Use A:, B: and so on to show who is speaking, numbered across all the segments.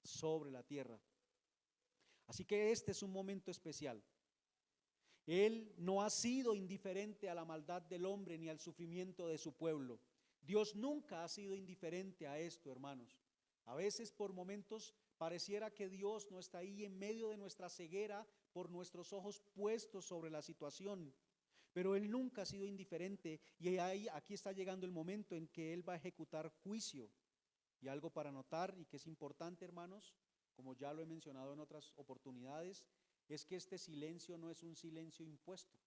A: sobre la tierra. Así que este es un momento especial. Él no ha sido indiferente a la maldad del hombre ni al sufrimiento de su pueblo. Dios nunca ha sido indiferente a esto, hermanos. A veces por momentos pareciera que Dios no está ahí en medio de nuestra ceguera por nuestros ojos puestos sobre la situación. Pero Él nunca ha sido indiferente y aquí está llegando el momento en que Él va a ejecutar juicio. Y algo para notar y que es importante, hermanos, como ya lo he mencionado en otras oportunidades, es que este silencio no es un silencio impuesto.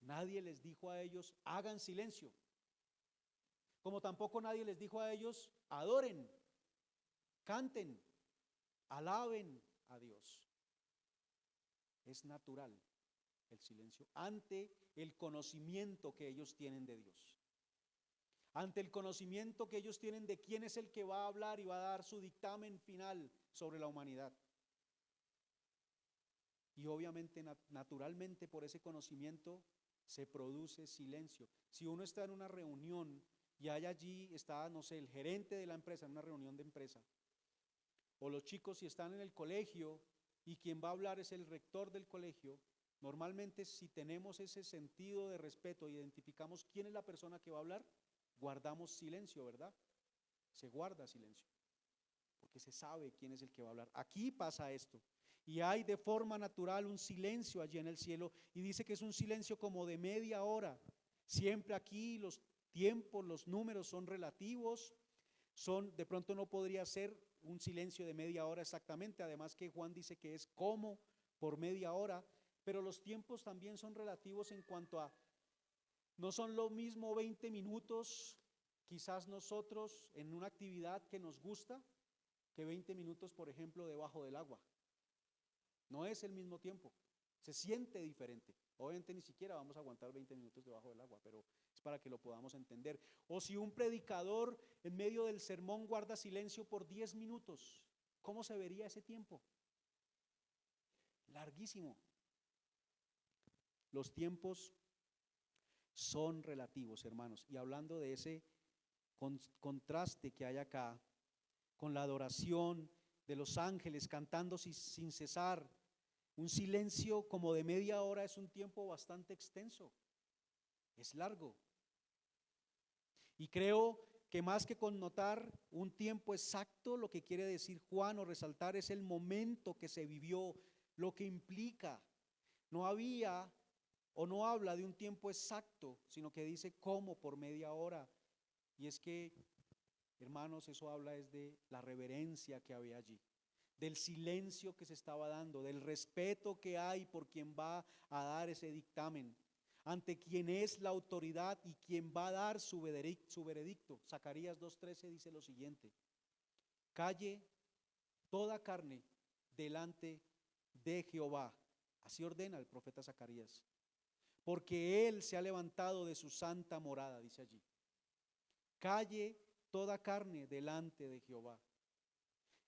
A: Nadie les dijo a ellos, hagan silencio. Como tampoco nadie les dijo a ellos, adoren, canten, alaben a Dios. Es natural el silencio ante el conocimiento que ellos tienen de Dios. Ante el conocimiento que ellos tienen de quién es el que va a hablar y va a dar su dictamen final sobre la humanidad. Y obviamente, naturalmente, por ese conocimiento se produce silencio. Si uno está en una reunión y hay allí, está, no sé, el gerente de la empresa, en una reunión de empresa, o los chicos si están en el colegio y quien va a hablar es el rector del colegio, normalmente si tenemos ese sentido de respeto, identificamos quién es la persona que va a hablar, guardamos silencio, ¿verdad? Se guarda silencio, porque se sabe quién es el que va a hablar. Aquí pasa esto. Y hay de forma natural un silencio allí en el cielo, y dice que es un silencio como de media hora. Siempre aquí los tiempos, los números son relativos, de pronto no podría ser un silencio de media hora exactamente, además que Juan dice que es como por media hora, pero los tiempos también son relativos en cuanto a, no son lo mismo 20 minutos, quizás nosotros en una actividad que nos gusta, que 20 minutos, por ejemplo, debajo del agua. No es el mismo tiempo, se siente diferente. Obviamente ni siquiera vamos a aguantar 20 minutos debajo del agua, pero es para que lo podamos entender. O si un predicador en medio del sermón guarda silencio por 10 minutos, ¿cómo se vería ese tiempo? Larguísimo. Los tiempos son relativos, hermanos. Y hablando de ese contraste que hay acá con la adoración de los ángeles cantando sin cesar, un silencio como de media hora es un tiempo bastante extenso, es largo. Y creo que más que connotar un tiempo exacto, lo que quiere decir Juan o resaltar es el momento que se vivió, lo que implica. No había o no habla de un tiempo exacto, sino que dice como por media hora. Y es que, hermanos, eso habla es de la reverencia que había allí, del silencio que se estaba dando, del respeto que hay por quien va a dar ese dictamen, ante quien es la autoridad y quien va a dar su veredicto. Zacarías 2:13 dice lo siguiente: calle toda carne delante de Jehová. Así ordena el profeta Zacarías, porque Él se ha levantado de su santa morada, dice allí. Calle toda carne delante de Jehová.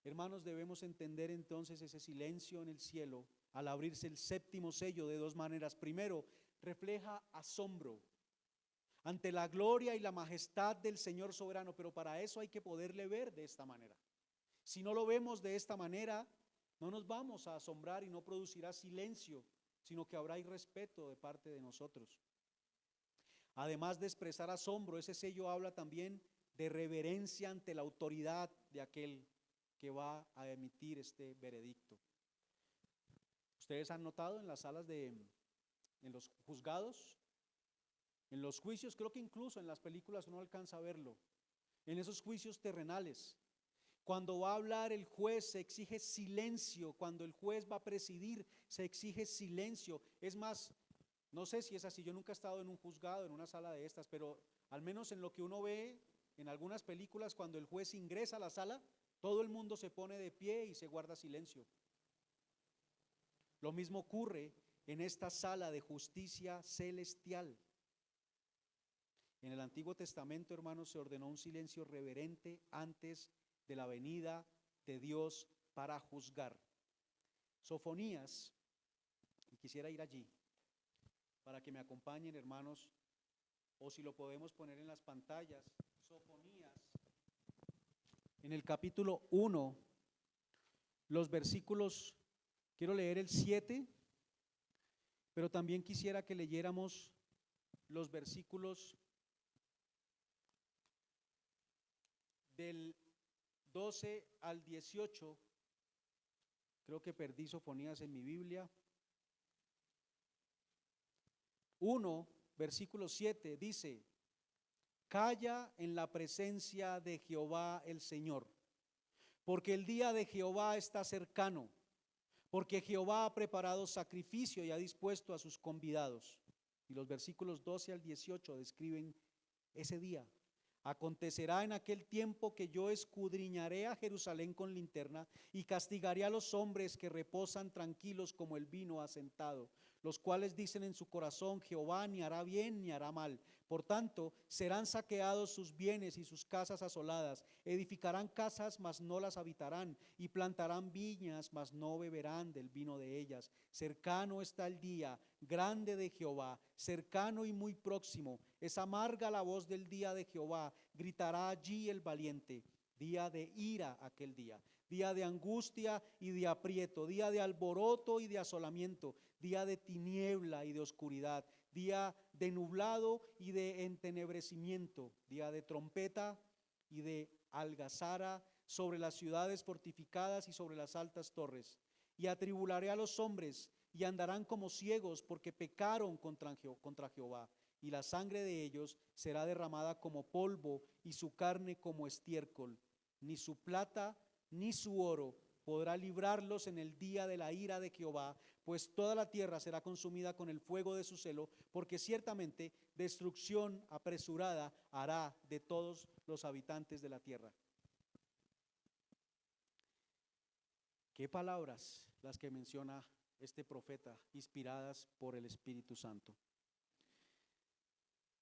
A: Hermanos, debemos entender entonces ese silencio en el cielo al abrirse el séptimo sello de dos maneras. Primero, refleja asombro ante la gloria y la majestad del Señor soberano, pero para eso hay que poderle ver de esta manera. Si no lo vemos de esta manera, no nos vamos a asombrar y no producirá silencio, sino que habrá irrespeto de parte de nosotros. Además de expresar asombro, ese sello habla también de reverencia ante la autoridad de aquel que va a emitir este veredicto. Ustedes han notado en las salas en los juzgados, en los juicios, creo que incluso en las películas uno alcanza a verlo, en esos juicios terrenales, cuando va a hablar el juez se exige silencio, cuando el juez va a presidir se exige silencio. Es más, no sé si es así, yo nunca he estado en un juzgado, en una sala de estas, pero al menos en lo que uno ve en algunas películas, cuando el juez ingresa a la sala, todo el mundo se pone de pie y se guarda silencio. Lo mismo ocurre en esta sala de justicia celestial. En el Antiguo Testamento, hermanos, se ordenó un silencio reverente antes de la venida de Dios para juzgar. Sofonías, y quisiera ir allí para que me acompañen, hermanos, o si lo podemos poner en las pantallas. Sofonías, en el capítulo 1, los versículos, quiero leer el 7, pero también quisiera que leyéramos los versículos del 12 al 18. Creo que perdí Sofonías en mi Biblia. 1, versículo 7 dice: calla en la presencia de Jehová el Señor, porque el día de Jehová está cercano, porque Jehová ha preparado sacrificio y ha dispuesto a sus convidados. Y los versículos 12 al 18 describen ese día. Acontecerá en aquel tiempo que yo escudriñaré a Jerusalén con linterna y castigaré a los hombres que reposan tranquilos como el vino asentado, los cuales dicen en su corazón: Jehová ni hará bien ni hará mal. Por tanto, serán saqueados sus bienes y sus casas asoladas. Edificarán casas, mas no las habitarán, y plantarán viñas, mas no beberán del vino de ellas. Cercano está el día grande de Jehová, cercano y muy próximo. Es amarga la voz del día de Jehová, gritará allí el valiente. Día de ira aquel día, día de angustia y de aprieto, día de alboroto y de asolamiento, día de tiniebla y de oscuridad, día de nublado y de entenebrecimiento, día de trompeta y de algazara sobre las ciudades fortificadas y sobre las altas torres. Y atribularé a los hombres, y andarán como ciegos, porque pecaron contra Jehová, y la sangre de ellos será derramada como polvo, y su carne como estiércol. Ni su plata ni su oro podrá librarlos en el día de la ira de Jehová, pues toda la tierra será consumida con el fuego de su celo, porque ciertamente destrucción apresurada hará de todos los habitantes de la tierra. ¿Qué palabras las que menciona este profeta, inspiradas por el Espíritu Santo?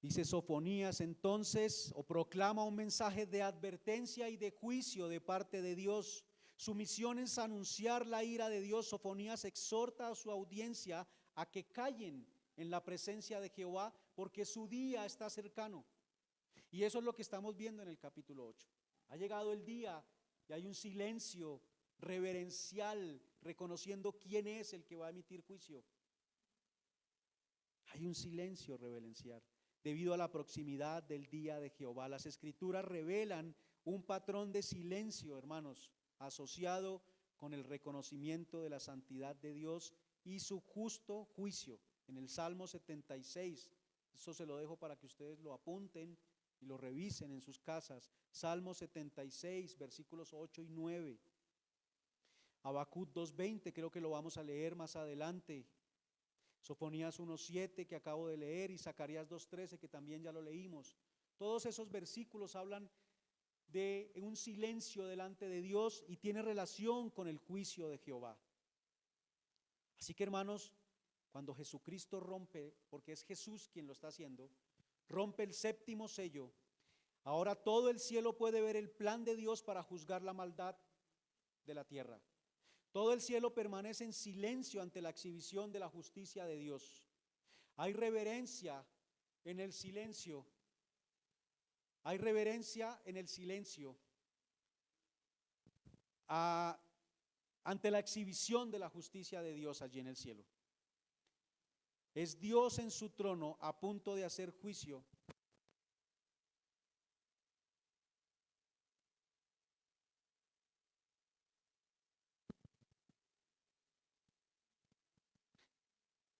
A: Dice Sofonías entonces, o proclama un mensaje de advertencia y de juicio de parte de Dios. Su misión es anunciar la ira de Dios. Sofonías exhorta a su audiencia a que callen en la presencia de Jehová, porque su día está cercano. Y eso es lo que estamos viendo en el capítulo 8. Ha llegado el día y hay un silencio reverencial, reconociendo quién es el que va a emitir juicio. Hay un silencio reverencial debido a la proximidad del día de Jehová. Las escrituras revelan un patrón de silencio, hermanos, asociado con el reconocimiento de la santidad de Dios y su justo juicio. En el Salmo 76, eso se lo dejo para que ustedes lo apunten y lo revisen en sus casas. Salmo 76, versículos 8 y 9. Habacuc 2:20, creo que lo vamos a leer más adelante. Sofonías 1:7 que acabo de leer, y Zacarías 2:13 que también ya lo leímos. Todos esos versículos hablan de un silencio delante de Dios y tiene relación con el juicio de Jehová. Así que, hermanos, cuando Jesucristo rompe, porque es Jesús quien lo está haciendo, rompe el séptimo sello, ahora todo el cielo puede ver el plan de Dios para juzgar la maldad de la tierra. Todo el cielo permanece en silencio ante la exhibición de la justicia de Dios. Hay reverencia en el silencio. Hay reverencia en el silencio ante la exhibición de la justicia de Dios allí en el cielo. Es Dios en su trono a punto de hacer juicio.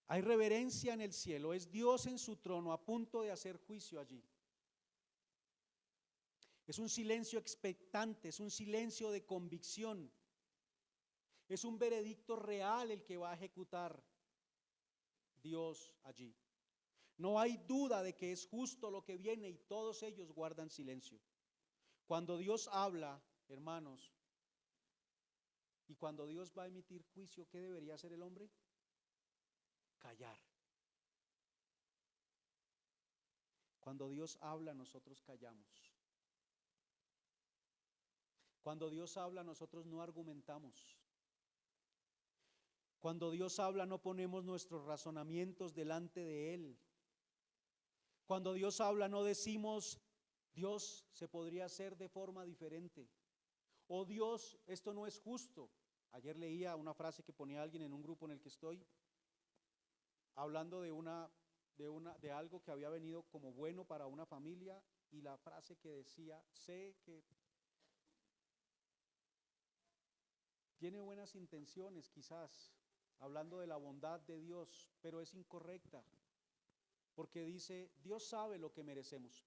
A: Hay reverencia en el cielo, es Dios en su trono a punto de hacer juicio allí. Es un silencio expectante, es un silencio de convicción. Es un veredicto real el que va a ejecutar Dios allí. No hay duda de que es justo lo que viene y todos ellos guardan silencio. Cuando Dios habla, hermanos, y cuando Dios va a emitir juicio, ¿qué debería hacer el hombre? Callar. Cuando Dios habla, nosotros callamos. Cuando Dios habla, nosotros no argumentamos. Cuando Dios habla, no ponemos nuestros razonamientos delante de Él. Cuando Dios habla, no decimos, Dios se podría hacer de forma diferente. O Dios, esto no es justo. Ayer leía una frase que ponía alguien en un grupo en el que estoy, hablando de algo que había venido como bueno para una familia, y la frase que decía: sé que tiene buenas intenciones quizás, hablando de la bondad de Dios, pero es incorrecta, porque dice: Dios sabe lo que merecemos.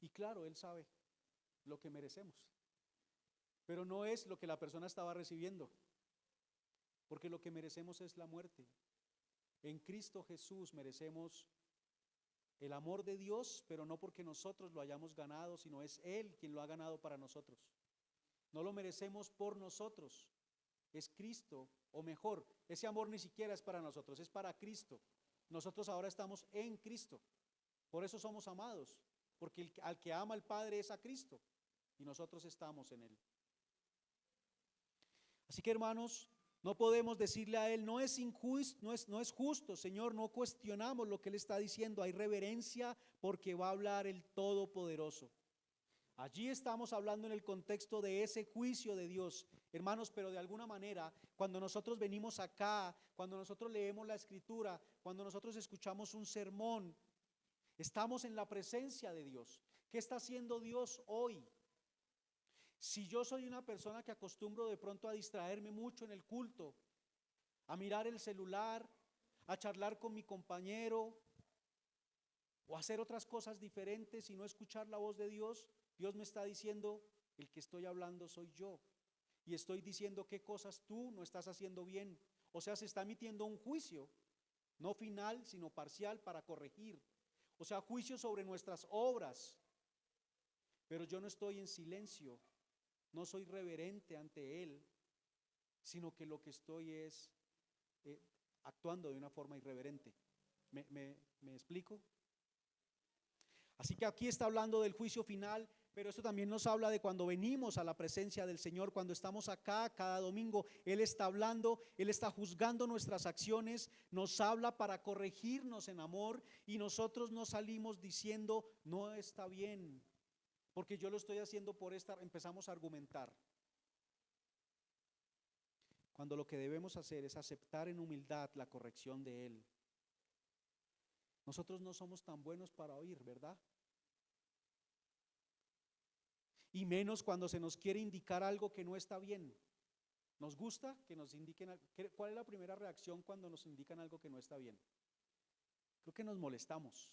A: Y claro, Él sabe lo que merecemos, pero no es lo que la persona estaba recibiendo, porque lo que merecemos es la muerte. En Cristo Jesús merecemos el amor de Dios, pero no porque nosotros lo hayamos ganado, sino es Él quien lo ha ganado para nosotros. No lo merecemos por nosotros, es Cristo, o mejor, ese amor ni siquiera es para nosotros, es para Cristo. Nosotros ahora estamos en Cristo, por eso somos amados, porque al que ama al Padre es a Cristo, y nosotros estamos en Él. Así que, hermanos, no podemos decirle a Él: no es injusto, no es justo, Señor. No cuestionamos lo que Él está diciendo, hay reverencia porque va a hablar el Todopoderoso. Allí estamos hablando en el contexto de ese juicio de Dios, hermanos, pero de alguna manera, cuando nosotros venimos acá, cuando nosotros leemos la Escritura, cuando nosotros escuchamos un sermón, estamos en la presencia de Dios. ¿Qué está haciendo Dios hoy? Si yo soy una persona que acostumbro de pronto a distraerme mucho en el culto, a mirar el celular, a charlar con mi compañero o a hacer otras cosas diferentes y no escuchar la voz de Dios, Dios me está diciendo: el que estoy hablando soy yo, y estoy diciendo qué cosas tú no estás haciendo bien. O sea, se está emitiendo un juicio, no final, sino parcial, para corregir. O sea, juicio sobre nuestras obras. Pero yo no estoy en silencio, no soy reverente ante Él, sino que lo que estoy es actuando de una forma irreverente. ¿Me explico? Así que aquí está hablando del juicio final, pero esto también nos habla de cuando venimos a la presencia del Señor, cuando estamos acá cada domingo. Él está hablando, Él está juzgando nuestras acciones, nos habla para corregirnos en amor, y nosotros no salimos diciendo: no está bien, porque yo lo estoy haciendo por esta. Empezamos a argumentar, cuando lo que debemos hacer es aceptar en humildad la corrección de Él. Nosotros no somos tan buenos para oír, ¿verdad? Y menos cuando se nos quiere indicar algo que no está bien. ¿Nos gusta que nos indiquen algo? ¿Cuál es la primera reacción cuando nos indican algo que no está bien? Creo que nos molestamos,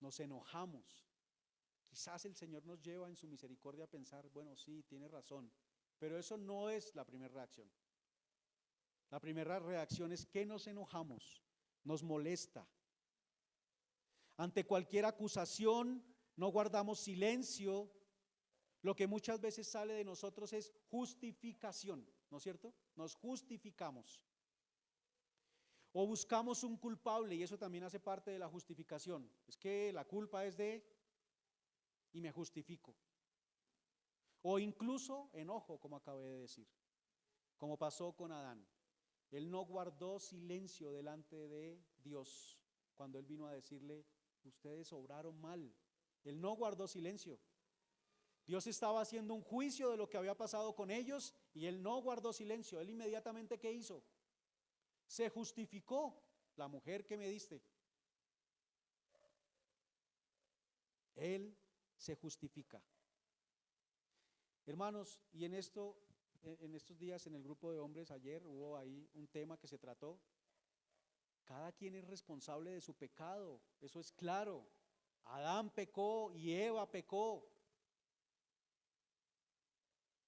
A: nos enojamos. Quizás el Señor nos lleva en su misericordia a pensar: bueno, sí, tiene razón, pero eso no es la primera reacción. La primera reacción es que nos enojamos, nos molesta. Ante cualquier acusación no guardamos silencio. Lo que muchas veces sale de nosotros es justificación, ¿no es cierto? Nos justificamos. O buscamos un culpable, y eso también hace parte de la justificación. Es que la culpa es de, y me justifico. O incluso enojo, como acabé de decir, como pasó con Adán. Él no guardó silencio delante de Dios cuando Él vino a decirle: ustedes obraron mal. Él no guardó silencio. Dios estaba haciendo un juicio de lo que había pasado con ellos, y Él no guardó silencio. Él inmediatamente, ¿qué hizo? Se justificó. La mujer que me diste. Él se justifica. Hermanos, y en estos días en el grupo de hombres, ayer hubo ahí un tema que se trató. Cada quien es responsable de su pecado, eso es claro. Adán pecó y Eva pecó.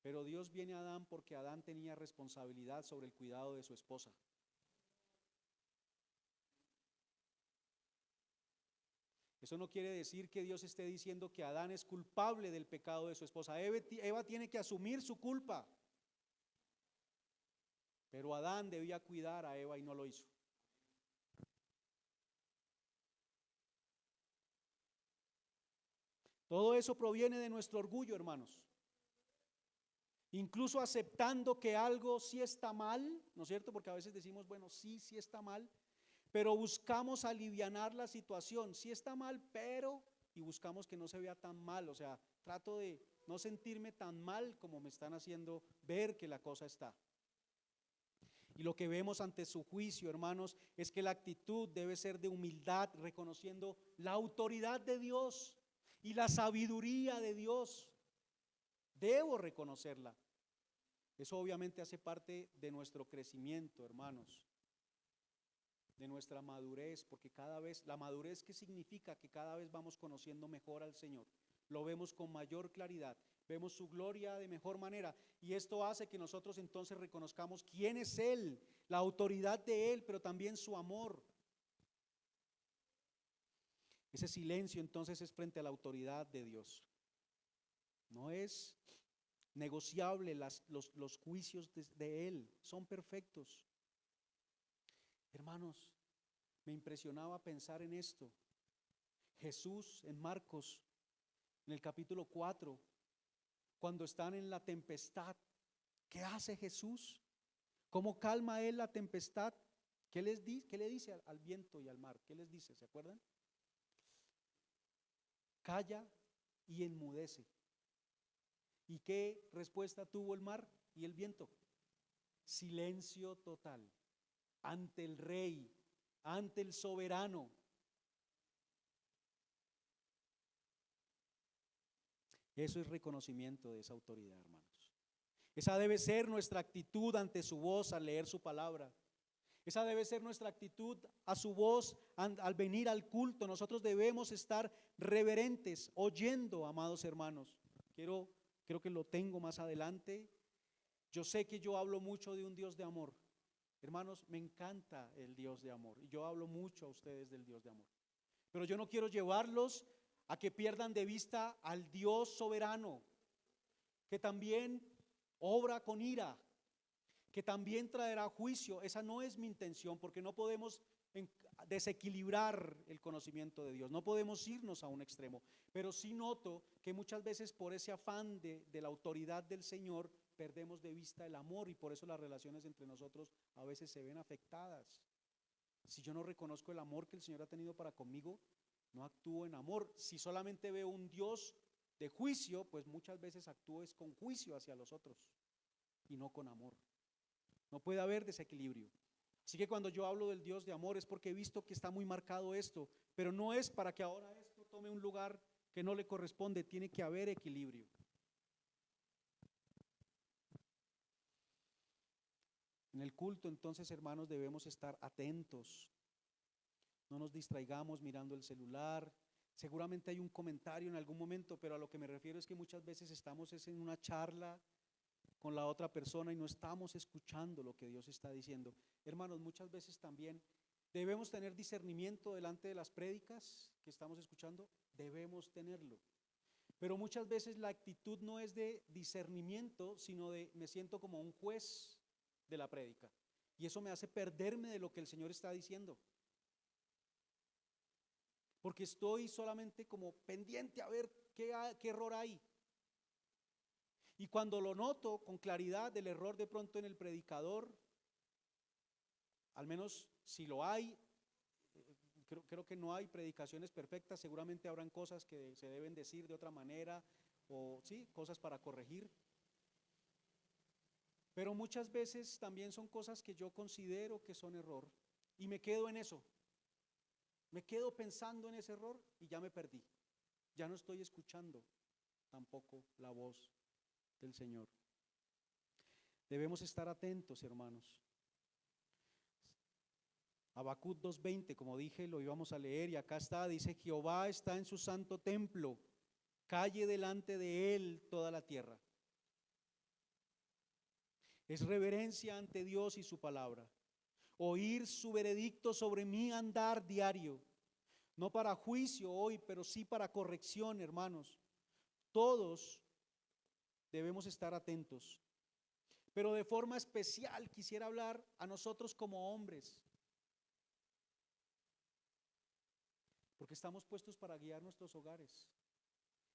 A: Pero Dios viene a Adán porque Adán tenía responsabilidad sobre el cuidado de su esposa. Eso no quiere decir que Dios esté diciendo que Adán es culpable del pecado de su esposa. Eva tiene que asumir su culpa. Pero Adán debía cuidar a Eva y no lo hizo. Todo eso proviene de nuestro orgullo, hermanos. Incluso aceptando que algo sí está mal, ¿no es cierto? Porque a veces decimos: bueno, sí está mal, pero buscamos alivianar la situación. Sí está mal, pero, y buscamos que no se vea tan mal, o sea, trato de no sentirme tan mal como me están haciendo ver que la cosa está. Y lo que vemos ante su juicio, hermanos, es que la actitud debe ser de humildad, reconociendo la autoridad de Dios y la sabiduría de Dios. Debo reconocerla. Eso obviamente hace parte de nuestro crecimiento, hermanos, de nuestra madurez, porque cada vez, la madurez, ¿qué significa? Que cada vez vamos conociendo mejor al Señor, lo vemos con mayor claridad, vemos su gloria de mejor manera, y esto hace que nosotros entonces reconozcamos quién es Él, la autoridad de Él, pero también su amor. Ese silencio entonces es frente a la autoridad de Dios. No es negociable los juicios de Él, son perfectos. Hermanos, me impresionaba pensar en esto. Jesús en Marcos, en el capítulo 4, cuando están en la tempestad, ¿qué hace Jesús? ¿Cómo calma Él la tempestad? ¿Qué le dice al viento y al mar? ¿Qué les dice? ¿Se acuerdan? Calla y enmudece. ¿Y qué respuesta tuvo el mar y el viento? Silencio total ante el Rey, ante el soberano. Eso es reconocimiento de esa autoridad, hermanos. Esa debe ser nuestra actitud ante su voz al leer su palabra. Esa debe ser nuestra actitud a su voz al venir al culto. Nosotros debemos estar reverentes, oyendo, amados hermanos. Creo que lo tengo más adelante. Yo sé que yo hablo mucho de un Dios de amor. Hermanos, me encanta el Dios de amor y yo hablo mucho a ustedes del Dios de amor. Pero yo no quiero llevarlos a que pierdan de vista al Dios soberano, que también obra con ira, que también traerá juicio. Esa no es mi intención, porque no podemos desequilibrar el conocimiento de Dios, no podemos irnos a un extremo, pero sí noto que muchas veces por ese afán de la autoridad del Señor perdemos de vista el amor, y por eso las relaciones entre nosotros a veces se ven afectadas. Si yo no reconozco el amor que el Señor ha tenido para conmigo, no actúo en amor. Si solamente veo un Dios de juicio, pues muchas veces actúo es con juicio hacia los otros y no con amor. No puede haber desequilibrio. Así que cuando yo hablo del Dios de amor es porque he visto que está muy marcado esto, pero no es para que ahora esto tome un lugar que no le corresponde. Tiene que haber equilibrio. En el culto, entonces, hermanos, debemos estar atentos. No nos distraigamos mirando el celular. Seguramente hay un comentario en algún momento, pero a lo que me refiero es que muchas veces estamos en una charla con la otra persona y no estamos escuchando lo que Dios está diciendo. Hermanos, muchas veces también debemos tener discernimiento delante de las prédicas que estamos escuchando. Debemos tenerlo. Pero muchas veces la actitud no es de discernimiento, sino de me siento como un juez de la prédica. Y eso me hace perderme de lo que el Señor está diciendo. Porque estoy solamente como pendiente a ver qué error hay. Y cuando lo noto con claridad el error de pronto en el predicador, al menos si lo hay, creo que no hay predicaciones perfectas, seguramente habrán cosas que se deben decir de otra manera, o sí, cosas para corregir. Pero muchas veces también son cosas que yo considero que son error y me quedo en eso. Me quedo pensando en ese error y ya me perdí. Ya no estoy escuchando tampoco la voz del Señor. Debemos estar atentos, hermanos. Habacuc 2:20, como dije, lo íbamos a leer y acá está, dice: Jehová está en su santo templo, calle delante de él toda la tierra. Es reverencia ante Dios y su palabra. Oír su veredicto sobre mi andar diario. No para juicio hoy, pero sí para corrección, hermanos. Todos debemos estar atentos. Pero de forma especial quisiera hablar a nosotros como hombres, porque estamos puestos para guiar nuestros hogares.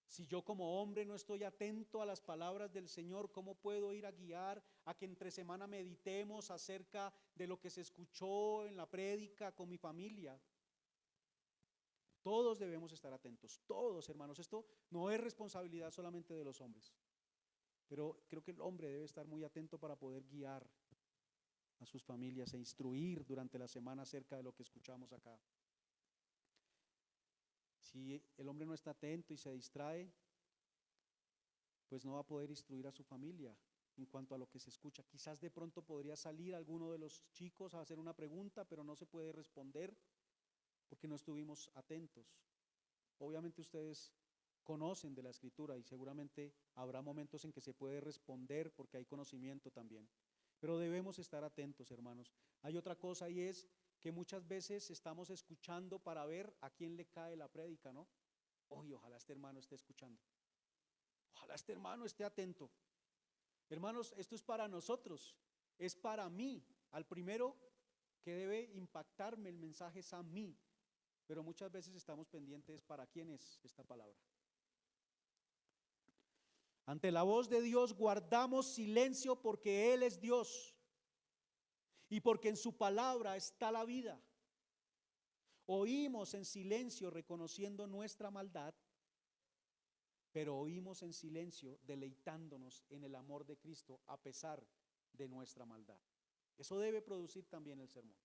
A: Si yo como hombre no estoy atento a las palabras del Señor, ¿cómo puedo ir a guiar a que entre semana meditemos acerca de lo que se escuchó en la prédica con mi familia? Todos debemos estar atentos, todos, hermanos. Esto no es responsabilidad solamente de los hombres, pero creo que el hombre debe estar muy atento para poder guiar a sus familias e instruir durante la semana acerca de lo que escuchamos acá. Si el hombre no está atento y se distrae, pues no va a poder instruir a su familia en cuanto a lo que se escucha. Quizás de pronto podría salir alguno de los chicos a hacer una pregunta, pero no se puede responder porque no estuvimos atentos. Obviamente ustedes conocen de la escritura y seguramente habrá momentos en que se puede responder porque hay conocimiento también. Pero debemos estar atentos, hermanos. Hay otra cosa y es que muchas veces estamos escuchando para ver a quién le cae la prédica, ¿no? Oye, ojalá este hermano esté escuchando. Ojalá este hermano esté atento. Hermanos, esto es para nosotros, es para mí. Al primero que debe impactarme el mensaje es a mí, pero muchas veces estamos pendientes para quién es esta palabra. Ante la voz de Dios guardamos silencio porque Él es Dios y porque en su palabra está la vida. Oímos en silencio reconociendo nuestra maldad, pero oímos en silencio deleitándonos en el amor de Cristo a pesar de nuestra maldad. Eso debe producir también el sermón.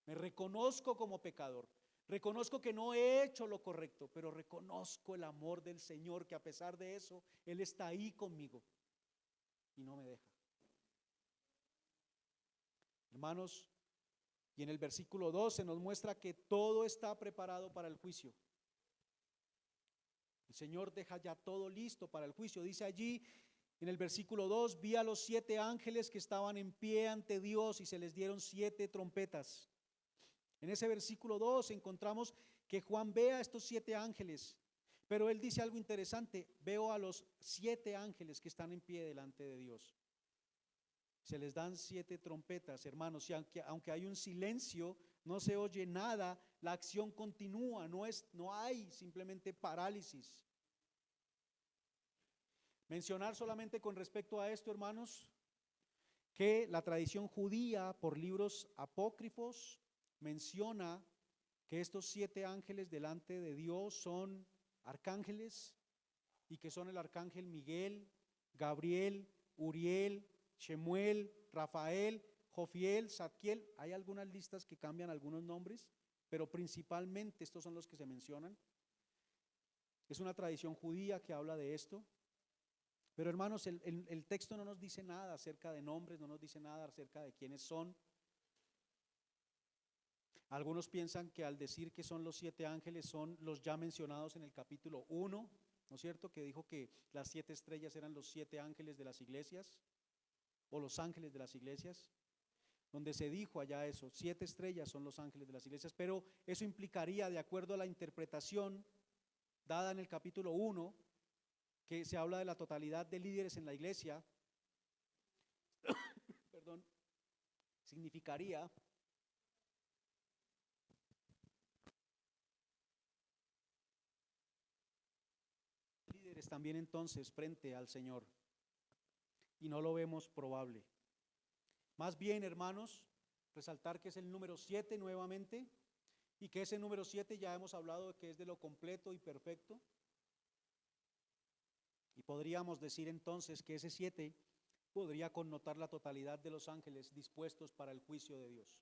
A: Me reconozco como pecador, reconozco que no he hecho lo correcto, pero reconozco el amor del Señor, que a pesar de eso, Él está ahí conmigo y no me deja. Hermanos, y en el versículo 12 nos muestra que todo está preparado para el juicio. El Señor deja ya todo listo para el juicio. Dice allí en el versículo 2, vi a los 7 ángeles que estaban en pie ante Dios y se les dieron 7 trompetas. En ese versículo 2 encontramos que Juan ve a estos 7 ángeles, pero él dice algo interesante: veo a los 7 ángeles que están en pie delante de Dios. Se les dan 7 trompetas, hermanos, y aunque hay un silencio, no se oye nada, la acción continúa, no hay simplemente parálisis. Mencionar solamente con respecto a esto, hermanos, que la tradición judía por libros apócrifos menciona que estos 7 ángeles delante de Dios son arcángeles y que son el arcángel Miguel, Gabriel, Uriel, Shemuel, Rafael, Jofiel, Zadkiel. Hay algunas listas que cambian algunos nombres, pero principalmente estos son los que se mencionan. Es una tradición judía que habla de esto. Pero hermanos, el texto no nos dice nada acerca de nombres, no nos dice nada acerca de quiénes son. Algunos piensan que al decir que son los 7 ángeles son los ya mencionados en el capítulo 1, ¿no es cierto? Que dijo que las 7 estrellas eran los 7 ángeles de las iglesias, o los ángeles de las iglesias, donde se dijo allá eso, 7 estrellas son los ángeles de las iglesias, pero eso implicaría, de acuerdo a la interpretación dada en el capítulo 1, que se habla de la totalidad de líderes en la iglesia, perdón, significaría líderes también entonces frente al Señor, y no lo vemos probable. Más bien, hermanos, resaltar que es el número 7 nuevamente, y que ese número 7 ya hemos hablado de que es de lo completo y perfecto. Y podríamos decir entonces que ese 7 podría connotar la totalidad de los ángeles dispuestos para el juicio de Dios.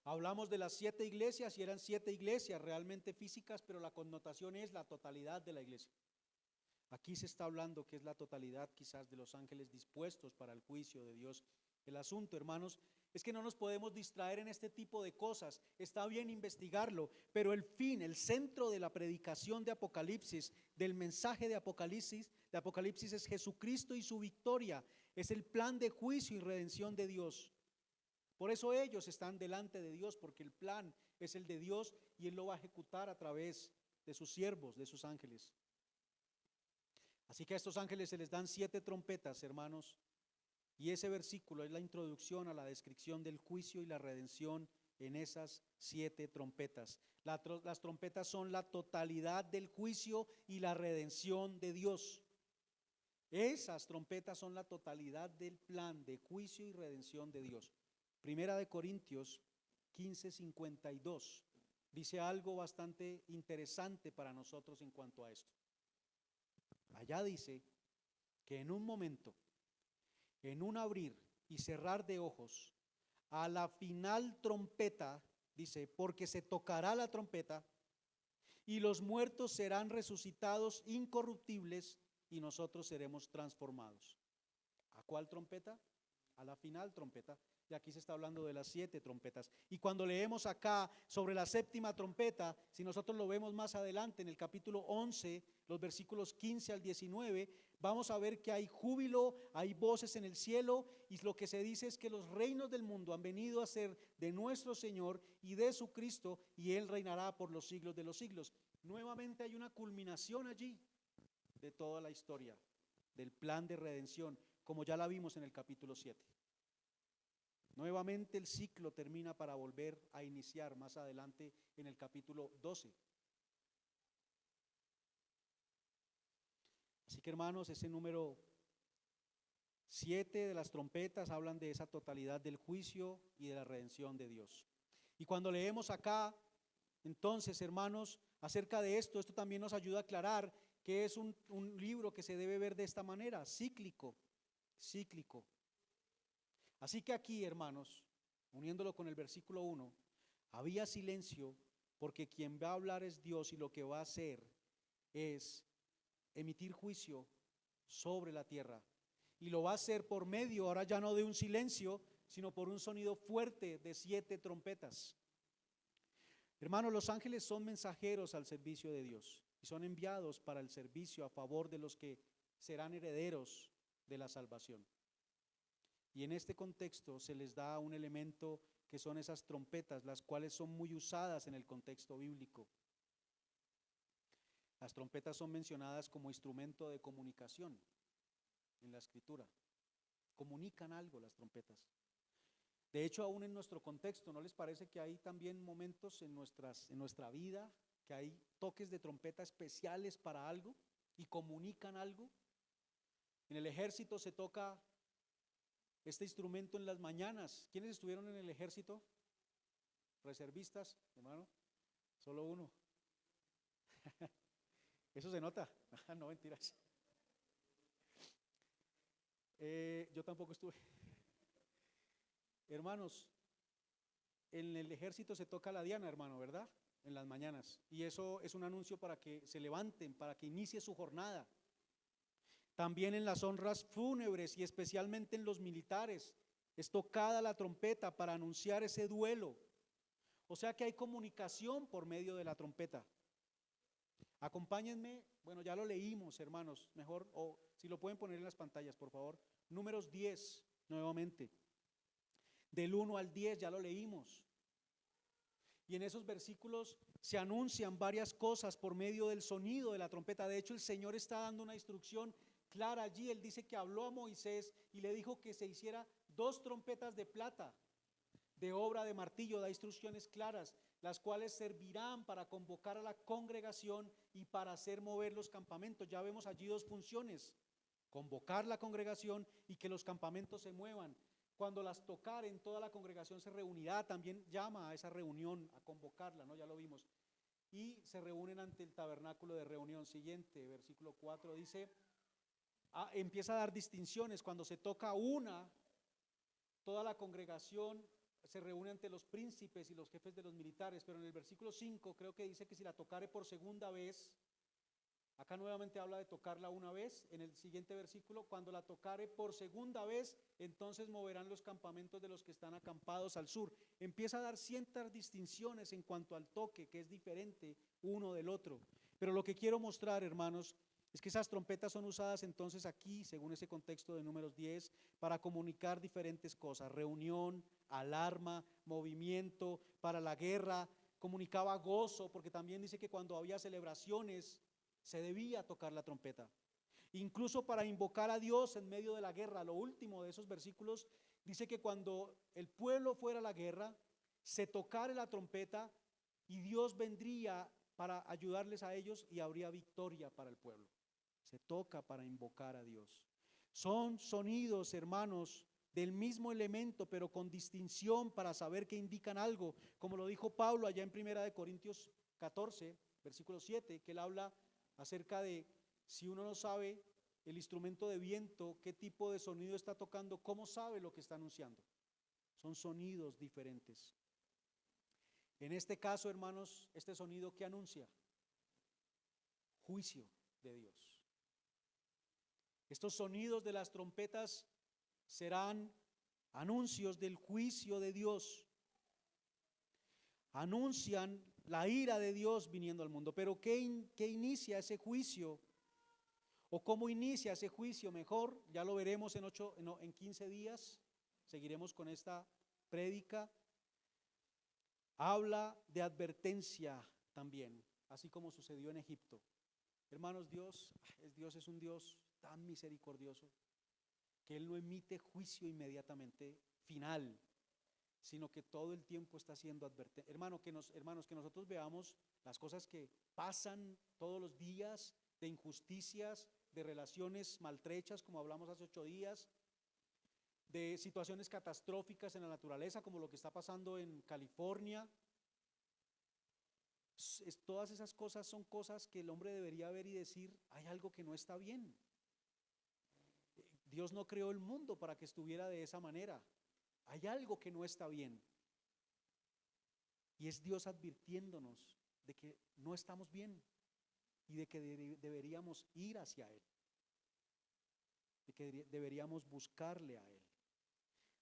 A: Hablamos de las 7 iglesias y eran 7 iglesias realmente físicas, pero la connotación es la totalidad de la iglesia. Aquí se está hablando que es la totalidad quizás de los ángeles dispuestos para el juicio de Dios. El asunto, hermanos, es que no nos podemos distraer en este tipo de cosas. Está bien investigarlo, pero el fin, el centro de la predicación de Apocalipsis, del mensaje de Apocalipsis es Jesucristo y su victoria. Es el plan de juicio y redención de Dios. Por eso ellos están delante de Dios, porque el plan es el de Dios y Él lo va a ejecutar a través de sus siervos, de sus ángeles. Así que a estos ángeles se les dan 7 trompetas, hermanos, y ese versículo es la introducción a la descripción del juicio y la redención en esas 7 trompetas. Las trompetas son la totalidad del juicio y la redención de Dios. Esas trompetas son la totalidad del plan de juicio y redención de Dios. Primera de Corintios 15:52. dice algo bastante interesante para nosotros en cuanto a esto. Allá dice que en un momento, en un abrir y cerrar de ojos, a la final trompeta, dice, porque se tocará la trompeta y los muertos serán resucitados incorruptibles y nosotros seremos transformados. ¿A cuál trompeta? A la final trompeta. Y aquí se está hablando de las 7 trompetas. Y cuando leemos acá sobre la séptima trompeta, si nosotros lo vemos más adelante en el capítulo 11, los versículos 15 al 19, vamos a ver que hay júbilo, hay voces en el cielo, y lo que se dice es que los reinos del mundo han venido a ser de nuestro Señor y de su Cristo, y Él reinará por los siglos de los siglos. Nuevamente hay una culminación allí de toda la historia, del plan de redención, como ya la vimos en el capítulo 7. Nuevamente el ciclo termina para volver a iniciar más adelante en el capítulo 12. Así que hermanos, ese número 7 de las trompetas hablan de esa totalidad del juicio y de la redención de Dios. Y cuando leemos acá, entonces hermanos, acerca de esto también nos ayuda a aclarar que es un libro que se debe ver de esta manera, cíclico. Así que aquí, hermanos, uniéndolo con el versículo 1, había silencio porque quien va a hablar es Dios y lo que va a hacer es emitir juicio sobre la tierra. Y lo va a hacer por medio, ahora ya no de un silencio, sino por un sonido fuerte de 7 trompetas. Hermanos, los ángeles son mensajeros al servicio de Dios y son enviados para el servicio a favor de los que serán herederos de la salvación. Y en este contexto se les da un elemento que son esas trompetas, las cuales son muy usadas en el contexto bíblico. Las trompetas son mencionadas como instrumento de comunicación en la Escritura. Comunican algo las trompetas. De hecho, aún en nuestro contexto, ¿no les parece que hay también momentos en nuestra vida que hay toques de trompeta especiales para algo y comunican algo? En el ejército se toca este instrumento en las mañanas. ¿Quiénes estuvieron en el ejército? ¿Reservistas, hermano? Solo uno. Eso se nota. No, mentiras. Yo tampoco estuve. Hermanos, en el ejército se toca la diana, hermano, ¿verdad? En las mañanas. Y eso es un anuncio para que se levanten, para que inicie su jornada. También en las honras fúnebres y especialmente en los militares es tocada la trompeta para anunciar ese duelo. O sea que hay comunicación por medio de la trompeta. Acompáñenme, bueno, ya lo leímos, hermanos, mejor, o si lo pueden poner en las pantallas, por favor. Números 10, nuevamente. Del 1 al 10 ya lo leímos. Y en esos versículos se anuncian varias cosas por medio del sonido de la trompeta. De hecho, el Señor está dando una instrucción clara allí. Él dice que habló a Moisés y le dijo que se hiciera 2 trompetas de plata de obra de martillo. Da instrucciones claras, las cuales servirán para convocar a la congregación y para hacer mover los campamentos. Ya vemos allí 2 funciones: convocar la congregación y que los campamentos se muevan. Cuando las tocaren, toda la congregación se reunirá. También llama a esa reunión, a convocarla, ¿no? Ya lo vimos. Y se reúnen ante el tabernáculo de reunión. Siguiente, versículo 4 dice, empieza a dar distinciones. Cuando se toca una, toda la congregación se reúne ante los príncipes y los jefes de los militares. Pero en el versículo 5 creo que dice que si la tocare por segunda vez, acá nuevamente habla de tocarla una vez. En el siguiente versículo, cuando la tocare por segunda vez, entonces moverán los campamentos de los que están acampados al sur. Empieza a dar ciertas distinciones en cuanto al toque, que es diferente uno del otro. Pero lo que quiero mostrar, hermanos, es que esas trompetas son usadas entonces aquí, según ese contexto de Números 10, para comunicar diferentes cosas: reunión, alarma, movimiento, para la guerra. Comunicaba gozo, porque también dice que cuando había celebraciones se debía tocar la trompeta. Incluso para invocar a Dios en medio de la guerra. Lo último de esos versículos dice que cuando el pueblo fuera a la guerra, se tocara la trompeta y Dios vendría para ayudarles a ellos y habría victoria para el pueblo. Se toca para invocar a Dios. Son sonidos, hermanos, del mismo elemento, pero con distinción para saber que indican algo, como lo dijo Pablo allá en 1 Corintios 14, versículo 7, que él habla acerca de si uno no sabe el instrumento de viento, qué tipo de sonido está tocando, cómo sabe lo que está anunciando. Son sonidos diferentes. En este caso, hermanos, este sonido que anuncia juicio de Dios. Estos sonidos de las trompetas serán anuncios del juicio de Dios. Anuncian la ira de Dios viniendo al mundo. Pero ¿qué inicia ese juicio? ¿O cómo inicia ese juicio? Mejor, ya lo veremos en 15 días. Seguiremos con esta prédica. Habla de advertencia también, así como sucedió en Egipto. Hermanos, Dios es un Dios tan misericordioso que Él no emite juicio inmediatamente final, sino que todo el tiempo está haciendo advertencia. Hermanos, que nosotros veamos las cosas que pasan todos los días, de injusticias, de relaciones maltrechas, como hablamos hace 8 días, de situaciones catastróficas en la naturaleza, como lo que está pasando en California. Todas esas cosas son cosas que el hombre debería ver y decir, hay algo que no está bien. Dios no creó el mundo para que estuviera de esa manera. Hay algo que no está bien. Y es Dios advirtiéndonos de que no estamos bien y de que deberíamos ir hacia Él, de que deberíamos buscarle a Él.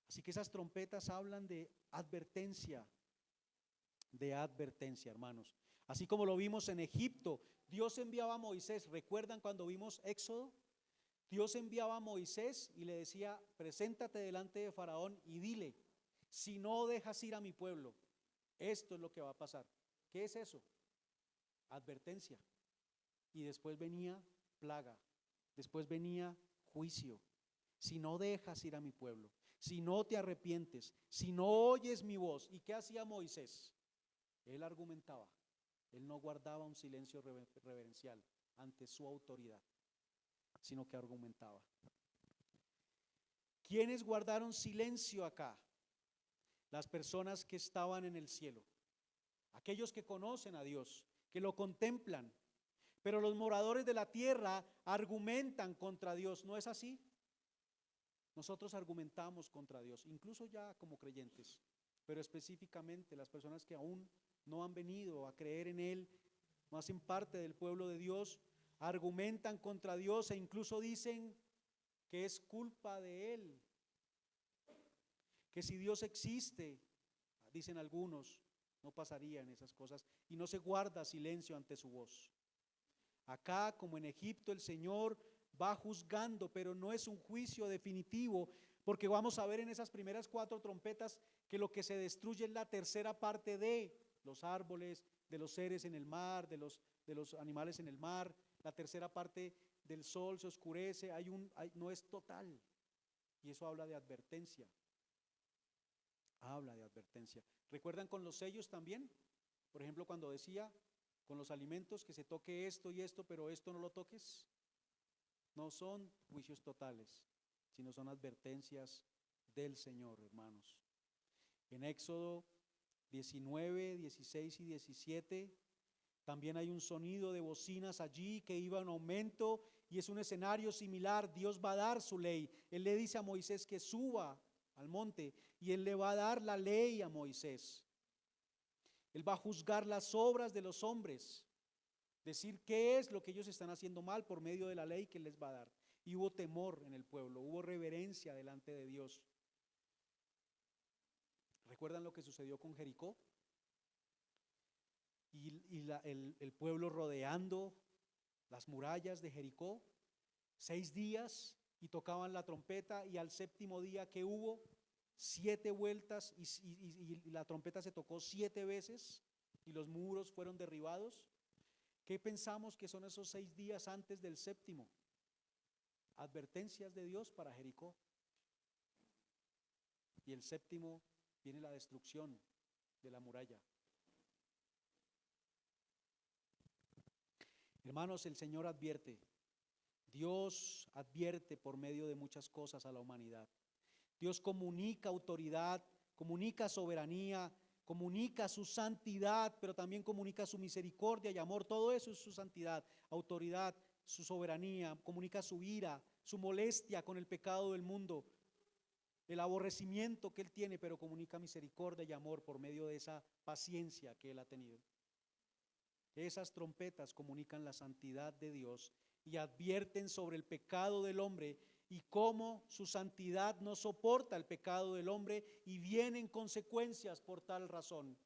A: Así que esas trompetas hablan de advertencia, hermanos. Así como lo vimos en Egipto, Dios enviaba a Moisés. ¿Recuerdan cuando vimos Éxodo? Dios enviaba a Moisés y le decía, preséntate delante de Faraón y dile, si no dejas ir a mi pueblo, esto es lo que va a pasar. ¿Qué es eso? Advertencia. Y después venía plaga, después venía juicio. Si no dejas ir a mi pueblo, si no te arrepientes, si no oyes mi voz. ¿Y qué hacía Moisés? Él argumentaba, él no guardaba un silencio reverencial ante su autoridad, sino que argumentaba. ¿Quiénes guardaron silencio acá? Las personas que estaban en el cielo, aquellos que conocen a Dios, que lo contemplan. Pero los moradores de la tierra argumentan contra Dios, ¿no es así? Nosotros argumentamos contra Dios, incluso ya como creyentes, pero específicamente las personas que aún no han venido a creer en Él, no hacen parte del pueblo de Dios, argumentan contra Dios e incluso dicen que es culpa de Él, que si Dios existe, dicen algunos, no pasarían esas cosas y no se guarda silencio ante su voz. Acá, como en Egipto, el Señor va juzgando, pero no es un juicio definitivo, porque vamos a ver en esas primeras 4 trompetas que lo que se destruye es la tercera parte de los árboles, de los seres en el mar, de los animales en el mar. La tercera parte del sol se oscurece, no es total, y eso habla de advertencia. Habla de advertencia. ¿Recuerdan con los sellos también? Por ejemplo, cuando decía con los alimentos que se toque esto y esto, pero esto no lo toques. No son juicios totales, sino son advertencias del Señor, hermanos. En Éxodo 19, 16 y 17 también hay un sonido de bocinas allí que iba en aumento y es un escenario similar. Dios va a dar su ley. Él le dice a Moisés que suba al monte y Él le va a dar la ley a Moisés. Él va a juzgar las obras de los hombres, decir qué es lo que ellos están haciendo mal por medio de la ley que Él les va a dar. Y hubo temor en el pueblo, hubo reverencia delante de Dios. ¿Recuerdan lo que sucedió con Jericó? El pueblo rodeando las murallas de Jericó, 6 días y tocaban la trompeta, y al 7.º día que hubo 7 vueltas y la trompeta se tocó 7 veces y los muros fueron derribados. ¿Qué pensamos que son esos 6 días antes del 7.º? Advertencias de Dios para Jericó. Y el 7.º viene la destrucción de la muralla. Hermanos, el Señor advierte. Dios advierte por medio de muchas cosas a la humanidad. Dios comunica autoridad, comunica soberanía, comunica su santidad, pero también comunica su misericordia y amor. Todo eso es su santidad, autoridad, su soberanía, comunica su ira, su molestia con el pecado del mundo, el aborrecimiento que Él tiene, pero comunica misericordia y amor por medio de esa paciencia que Él ha tenido. Esas trompetas comunican la santidad de Dios y advierten sobre el pecado del hombre y cómo su santidad no soporta el pecado del hombre y vienen consecuencias por tal razón.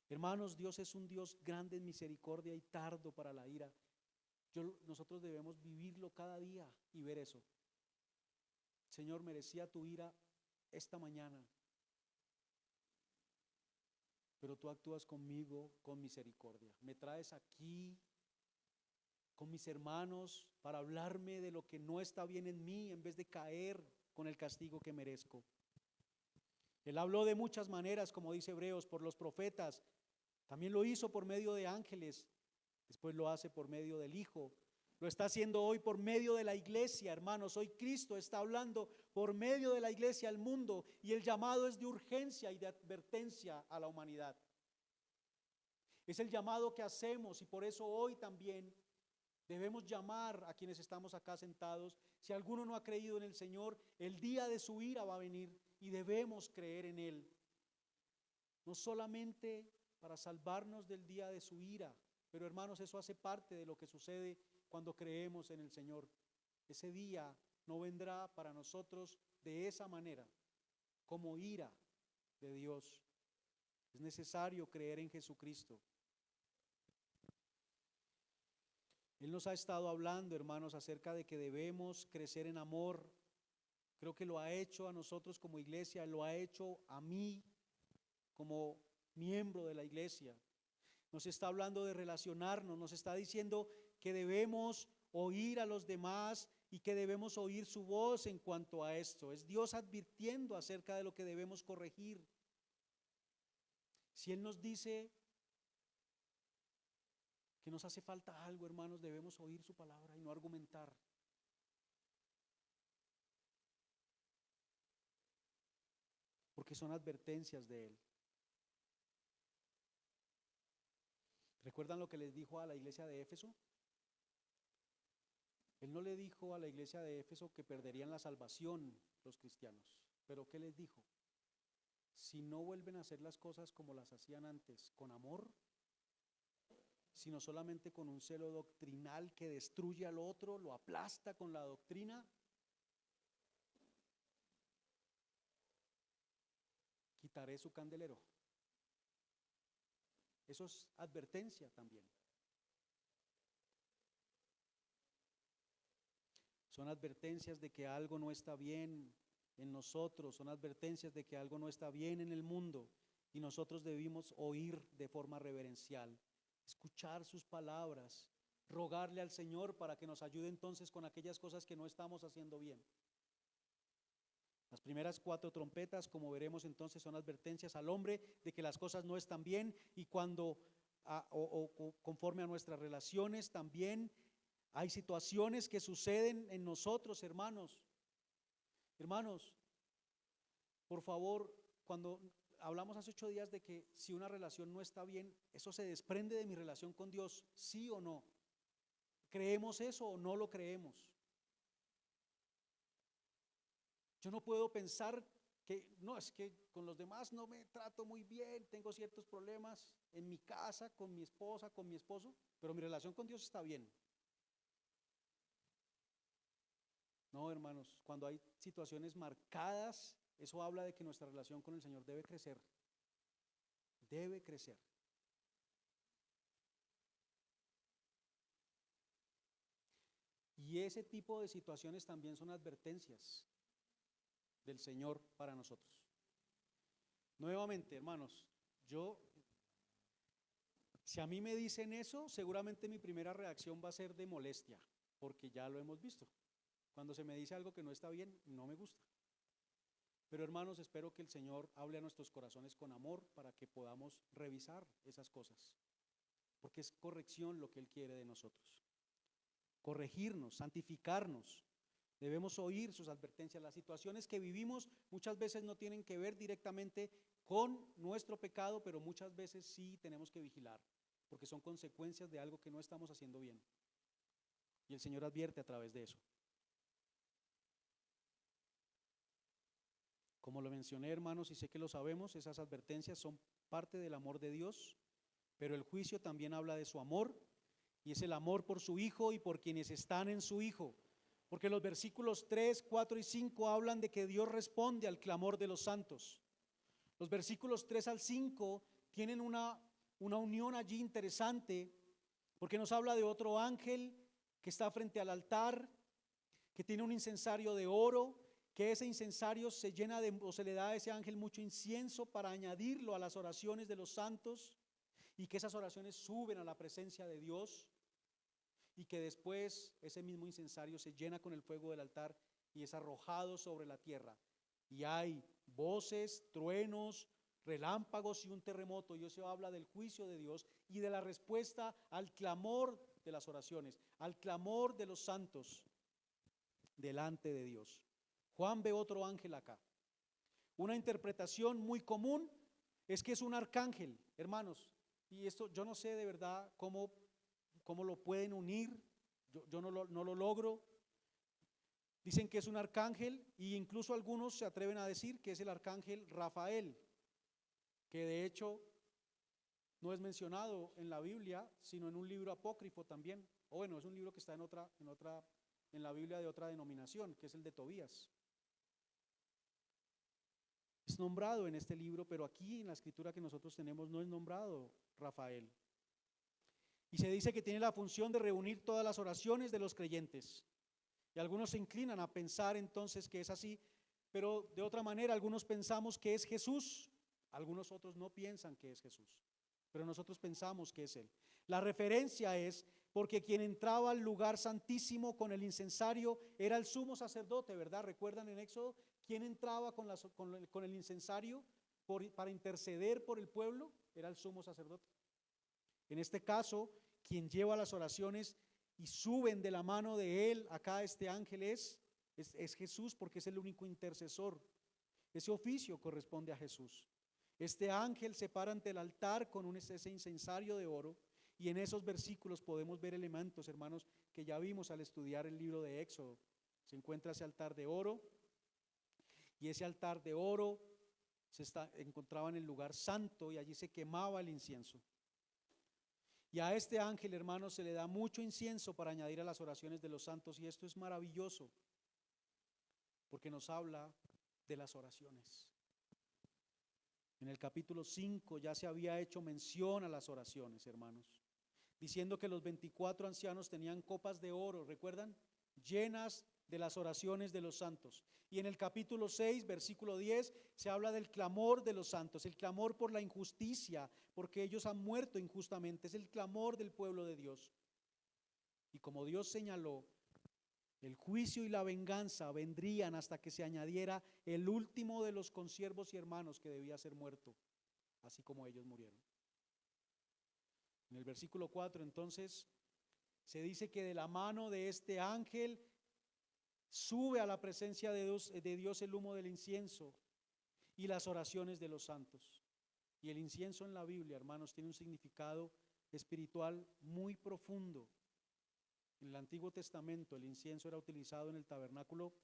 A: Hermanos, Dios es un Dios grande en misericordia y tardo para la ira. Nosotros debemos vivirlo cada día y ver eso. Señor, merecía tu ira esta mañana, pero tú actúas conmigo con misericordia. Me traes aquí con mis hermanos para hablarme de lo que no está bien en mí en vez de caer con el castigo que merezco. Él habló de muchas maneras, como dice Hebreos, por los profetas. También lo hizo por medio de ángeles. Después lo hace por medio del Hijo. Lo está haciendo hoy por medio de la iglesia, hermanos. Hoy Cristo está hablando por medio de la iglesia al mundo y el llamado es de urgencia y de advertencia a la humanidad. Es el llamado que hacemos y por eso hoy también debemos llamar a quienes estamos acá sentados. Si alguno no ha creído en el Señor, el día de su ira va a venir y debemos creer en Él. No solamente para salvarnos del día de su ira, pero hermanos, eso hace parte de lo que sucede cuando creemos en el Señor. Ese día no vendrá para nosotros de esa manera, como ira de Dios. Es necesario creer en Jesucristo. Él nos ha estado hablando, hermanos, acerca de que debemos crecer en amor. Creo que lo ha hecho a nosotros como iglesia, lo ha hecho a mí como miembro de la iglesia. Nos está hablando de relacionarnos, nos está diciendo que debemos oír a los demás y que debemos oír su voz en cuanto a esto. Es Dios advirtiendo acerca de lo que debemos corregir. Si Él nos dice que nos hace falta algo, hermanos, debemos oír su palabra y no argumentar. Porque son advertencias de Él. ¿Recuerdan lo que les dijo a la iglesia de Éfeso? Él no le dijo a la iglesia de Éfeso que perderían la salvación los cristianos, pero ¿qué les dijo? Si no vuelven a hacer las cosas como las hacían antes, con amor, sino solamente con un celo doctrinal que destruye al otro, lo aplasta con la doctrina, quitaré su candelero. Eso es advertencia también. Son advertencias de que algo no está bien en nosotros, son advertencias de que algo no está bien en el mundo y nosotros debimos oír de forma reverencial, escuchar sus palabras, rogarle al Señor para que nos ayude entonces con aquellas cosas que no estamos haciendo bien. Las primeras 4 trompetas, como veremos entonces, son advertencias al hombre de que las cosas no están bien y cuando conforme a nuestras relaciones también hay situaciones que suceden en nosotros, hermanos. Hermanos, por favor, cuando hablamos hace 8 días de que si una relación no está bien, eso se desprende de mi relación con Dios, ¿sí o no? ¿Creemos eso o no lo creemos? Yo no puedo pensar que, no, es que con los demás no me trato muy bien, tengo ciertos problemas en mi casa, con mi esposa, con mi esposo, pero mi relación con Dios está bien. No, hermanos, cuando hay situaciones marcadas, eso habla de que nuestra relación con el Señor debe crecer. Debe crecer. Y ese tipo de situaciones también son advertencias del Señor para nosotros. Nuevamente, hermanos, si a mí me dicen eso, seguramente mi primera reacción va a ser de molestia, porque ya lo hemos visto. Cuando se me dice algo que no está bien, no me gusta. Pero hermanos, espero que el Señor hable a nuestros corazones con amor para que podamos revisar esas cosas, porque es corrección lo que Él quiere de nosotros. Corregirnos, santificarnos. Debemos oír sus advertencias. Las situaciones que vivimos muchas veces no tienen que ver directamente con nuestro pecado, pero muchas veces sí tenemos que vigilar, porque son consecuencias de algo que no estamos haciendo bien. Y el Señor advierte a través de eso. Como lo mencioné, hermanos, y sé que lo sabemos, esas advertencias son parte del amor de Dios, pero el juicio también habla de su amor, y es el amor por su Hijo y por quienes están en su Hijo. Porque los versículos 3, 4 y 5 hablan de que Dios responde al clamor de los santos. Los versículos 3 al 5 tienen una unión allí interesante, porque nos habla de otro ángel que está frente al altar, que tiene un incensario de oro, que ese incensario se llena de, o se le da a ese ángel mucho incienso para añadirlo a las oraciones de los santos, y que esas oraciones suben a la presencia de Dios, y que después ese mismo incensario se llena con el fuego del altar y es arrojado sobre la tierra. Y hay voces, truenos, relámpagos y un terremoto, y eso habla del juicio de Dios y de la respuesta al clamor de las oraciones, al clamor de los santos delante de Dios. Juan ve otro ángel acá. Una interpretación muy común es que es un arcángel, hermanos, y esto yo no sé de verdad cómo lo pueden unir, yo no lo logro. Dicen que es un arcángel, e incluso algunos se atreven a decir que es el arcángel Rafael, que de hecho no es mencionado en la Biblia, sino en un libro apócrifo también, o bueno, es un libro que está en la Biblia de otra denominación, que es el de Tobías. Es nombrado en este libro, pero aquí en la escritura que nosotros tenemos no es nombrado Rafael. Y se dice que tiene la función de reunir todas las oraciones de los creyentes. Y algunos se inclinan a pensar entonces que es así, pero de otra manera algunos pensamos que es Jesús, algunos otros no piensan que es Jesús, pero nosotros pensamos que es Él. La referencia es porque quien entraba al lugar santísimo con el incensario era el sumo sacerdote, ¿verdad? ¿Recuerdan en Éxodo quién entraba con el incensario para interceder por el pueblo? Era el sumo sacerdote. En este caso, quien lleva las oraciones y suben de la mano de él, acá este ángel es Jesús, porque es el único intercesor. Ese oficio corresponde a Jesús. Este ángel se para ante el altar con ese incensario de oro, y en esos versículos podemos ver elementos, hermanos, que ya vimos al estudiar el libro de Éxodo. Se encuentra ese altar de oro, y ese altar de oro encontraba en el lugar santo, y allí se quemaba el incienso. Y a este ángel, hermanos, se le da mucho incienso para añadir a las oraciones de los santos, y esto es maravilloso, porque nos habla de las oraciones. En el capítulo 5 ya se había hecho mención a las oraciones, hermanos, diciendo que los 24 ancianos tenían copas de oro, ¿recuerdan? Llenas de las oraciones de los santos. Y en el capítulo 6, versículo 10, se habla del clamor de los santos, el clamor por la injusticia, porque ellos han muerto injustamente, es el clamor del pueblo de Dios. Y como Dios señaló, el juicio y la venganza vendrían hasta que se añadiera el último de los consiervos y hermanos que debía ser muerto, así como ellos murieron. En el versículo 4, entonces, se dice que de la mano de este ángel sube a la presencia de Dios el humo del incienso y las oraciones de los santos. Y el incienso en la Biblia, hermanos, tiene un significado espiritual muy profundo. En el Antiguo Testamento el incienso era utilizado en el tabernáculo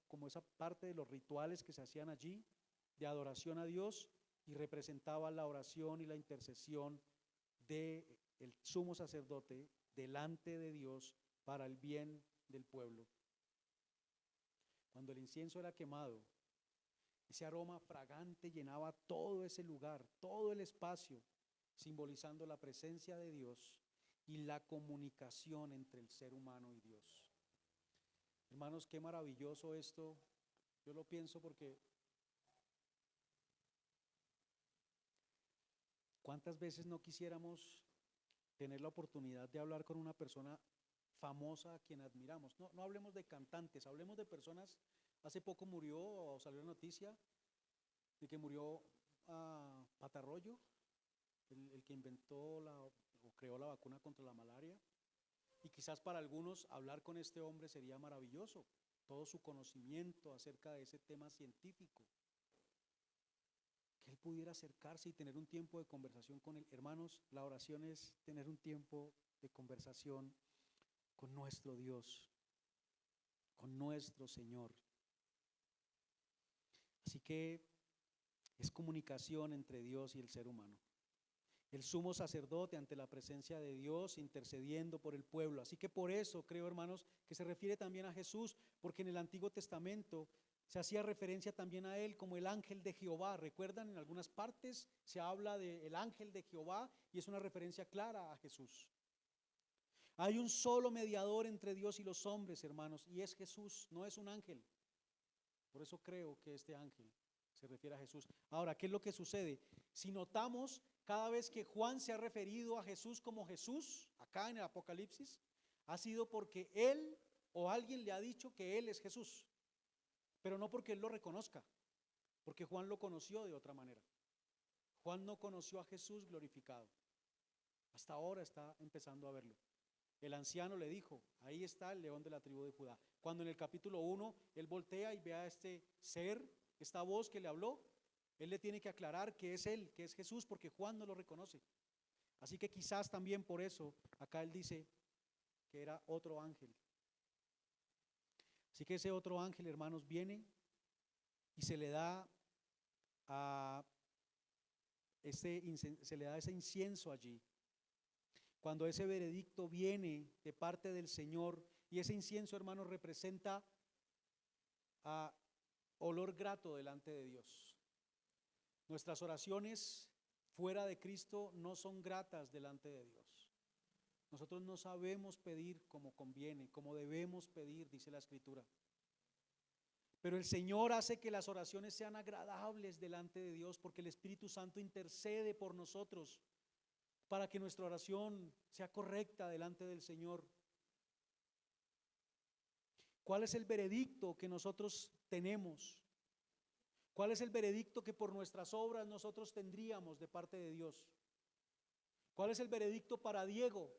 A: como esa parte de los rituales que se hacían allí de adoración a Dios, y representaba la oración y la intercesión del sumo sacerdote delante de Dios para el bien del pueblo. Cuando el incienso era quemado, ese aroma fragante llenaba todo ese lugar, todo el espacio, simbolizando la presencia de Dios y la comunicación entre el ser humano y Dios. Hermanos, qué maravilloso esto. Yo lo pienso porque ¿cuántas veces no quisiéramos tener la oportunidad de hablar con una persona famosa a quien admiramos? No hablemos de cantantes, hablemos de personas. Hace poco murió, o salió la noticia de que murió Patarroyo, el que inventó o creó la vacuna contra la malaria. Y quizás para algunos hablar con este hombre sería maravilloso, todo su conocimiento acerca de ese tema científico, que él pudiera acercarse y tener un tiempo de conversación con él. Hermanos, la oración es tener un tiempo de conversación con nuestro Dios, con nuestro Señor. Así que es comunicación entre Dios y el ser humano. El sumo sacerdote ante la presencia de Dios intercediendo por el pueblo. Así que por eso creo, hermanos, que se refiere también a Jesús, porque en el Antiguo Testamento se hacía referencia también a él como el ángel de Jehová. ¿Recuerdan? En algunas partes se habla del ángel de Jehová y es una referencia clara a Jesús. Hay un solo mediador entre Dios y los hombres, hermanos, y es Jesús, no es un ángel. Por eso creo que este ángel se refiere a Jesús. Ahora, ¿qué es lo que sucede? Si notamos, cada vez que Juan se ha referido a Jesús como Jesús, acá en el Apocalipsis, ha sido porque él o alguien le ha dicho que él es Jesús, pero no porque él lo reconozca, porque Juan lo conoció de otra manera. Juan no conoció a Jesús glorificado. Hasta ahora está empezando a verlo. El anciano le dijo, ahí está el león de la tribu de Judá. Cuando en el capítulo 1 él voltea y ve a este ser, esta voz que le habló, él le tiene que aclarar que es él, que es Jesús, porque Juan no lo reconoce. Así que quizás también por eso acá él dice que era otro ángel. Así que ese otro ángel, hermanos, viene y se le da ese incienso allí. Cuando ese veredicto viene de parte del Señor, y ese incienso, hermanos, representa olor grato delante de Dios. Nuestras oraciones fuera de Cristo no son gratas delante de Dios. Nosotros no sabemos pedir como conviene, como debemos pedir, dice la Escritura. Pero el Señor hace que las oraciones sean agradables delante de Dios, porque el Espíritu Santo intercede por nosotros para que nuestra oración sea correcta delante del Señor. ¿Cuál es el veredicto que nosotros tenemos? ¿Cuál es el veredicto que por nuestras obras nosotros tendríamos de parte de Dios? ¿Cuál es el veredicto para Diego?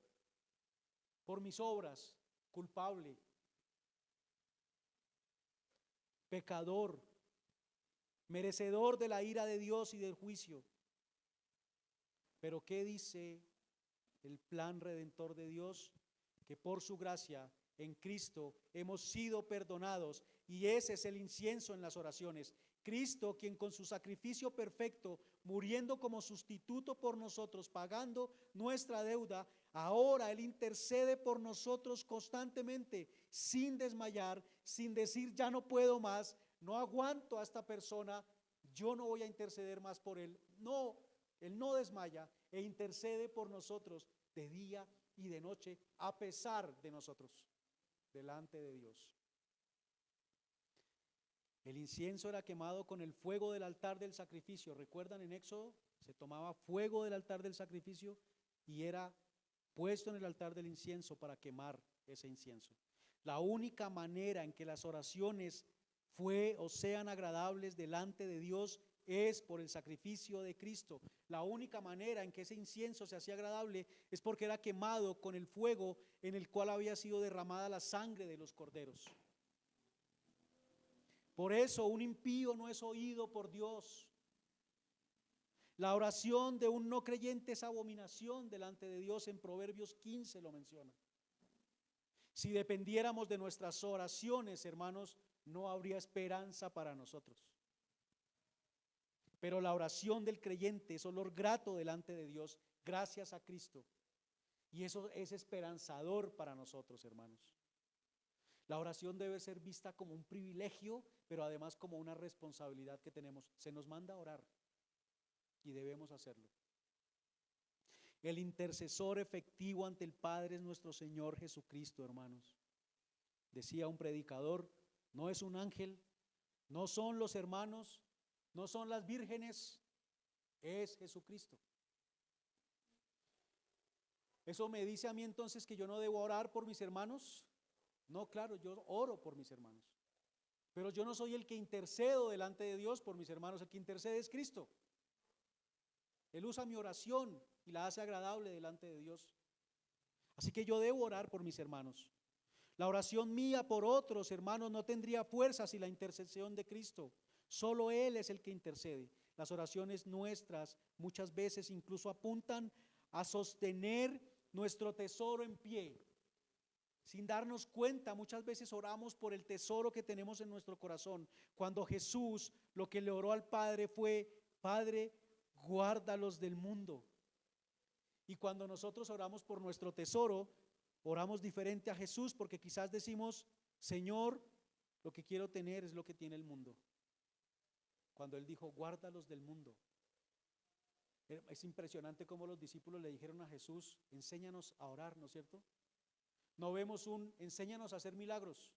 A: Por mis obras, culpable, pecador, merecedor de la ira de Dios y del juicio. Pero ¿qué dice el plan redentor de Dios? Que por su gracia en Cristo hemos sido perdonados, y ese es el incienso en las oraciones. Cristo, quien con su sacrificio perfecto, muriendo como sustituto por nosotros, pagando nuestra deuda, ahora Él intercede por nosotros constantemente, sin desmayar, sin decir ya no puedo más, no aguanto a esta persona, yo no voy a interceder más por él. No, Él no desmaya e intercede por nosotros de día y de noche, a pesar de nosotros, delante de Dios. El incienso era quemado con el fuego del altar del sacrificio. ¿Recuerdan en Éxodo? Se tomaba fuego del altar del sacrificio y era puesto en el altar del incienso para quemar ese incienso. La única manera en que las oraciones sean agradables delante de Dios es por el sacrificio de Cristo. La única manera en que ese incienso se hacía agradable es porque era quemado con el fuego en el cual había sido derramada la sangre de los corderos. Por eso un impío no es oído por Dios. La oración de un no creyente es abominación delante de Dios. En Proverbios 15 lo menciona. Si dependiéramos de nuestras oraciones, hermanos, no habría esperanza para nosotros. Pero la oración del creyente es olor grato delante de Dios, gracias a Cristo. Y eso es esperanzador para nosotros, hermanos. La oración debe ser vista como un privilegio, pero además como una responsabilidad que tenemos. Se nos manda a orar y debemos hacerlo. El intercesor efectivo ante el Padre es nuestro Señor Jesucristo, hermanos. Decía un predicador, no es un ángel, no son los hermanos, no son las vírgenes, es Jesucristo. ¿Eso me dice a mí entonces que yo no debo orar por mis hermanos? No, claro, yo oro por mis hermanos, pero yo no soy el que intercedo delante de Dios por mis hermanos. El que intercede es Cristo. Él usa mi oración y la hace agradable delante de Dios. Así que yo debo orar por mis hermanos. La oración mía por otros hermanos no tendría fuerza sin la intercesión de Cristo. Solo Él es el que intercede. Las oraciones nuestras muchas veces incluso apuntan a sostener nuestro tesoro en pie. Sin darnos cuenta, muchas veces oramos por el tesoro que tenemos en nuestro corazón. Cuando Jesús lo que le oró al Padre fue: Padre, guárdalos del mundo. Y cuando nosotros oramos por nuestro tesoro, oramos diferente a Jesús, porque quizás decimos: Señor, lo que quiero tener es lo que tiene el mundo. Cuando Él dijo: guárdalos del mundo. Es impresionante cómo los discípulos le dijeron a Jesús: enséñanos a orar, ¿no es cierto? No vemos un enséñanos a hacer milagros,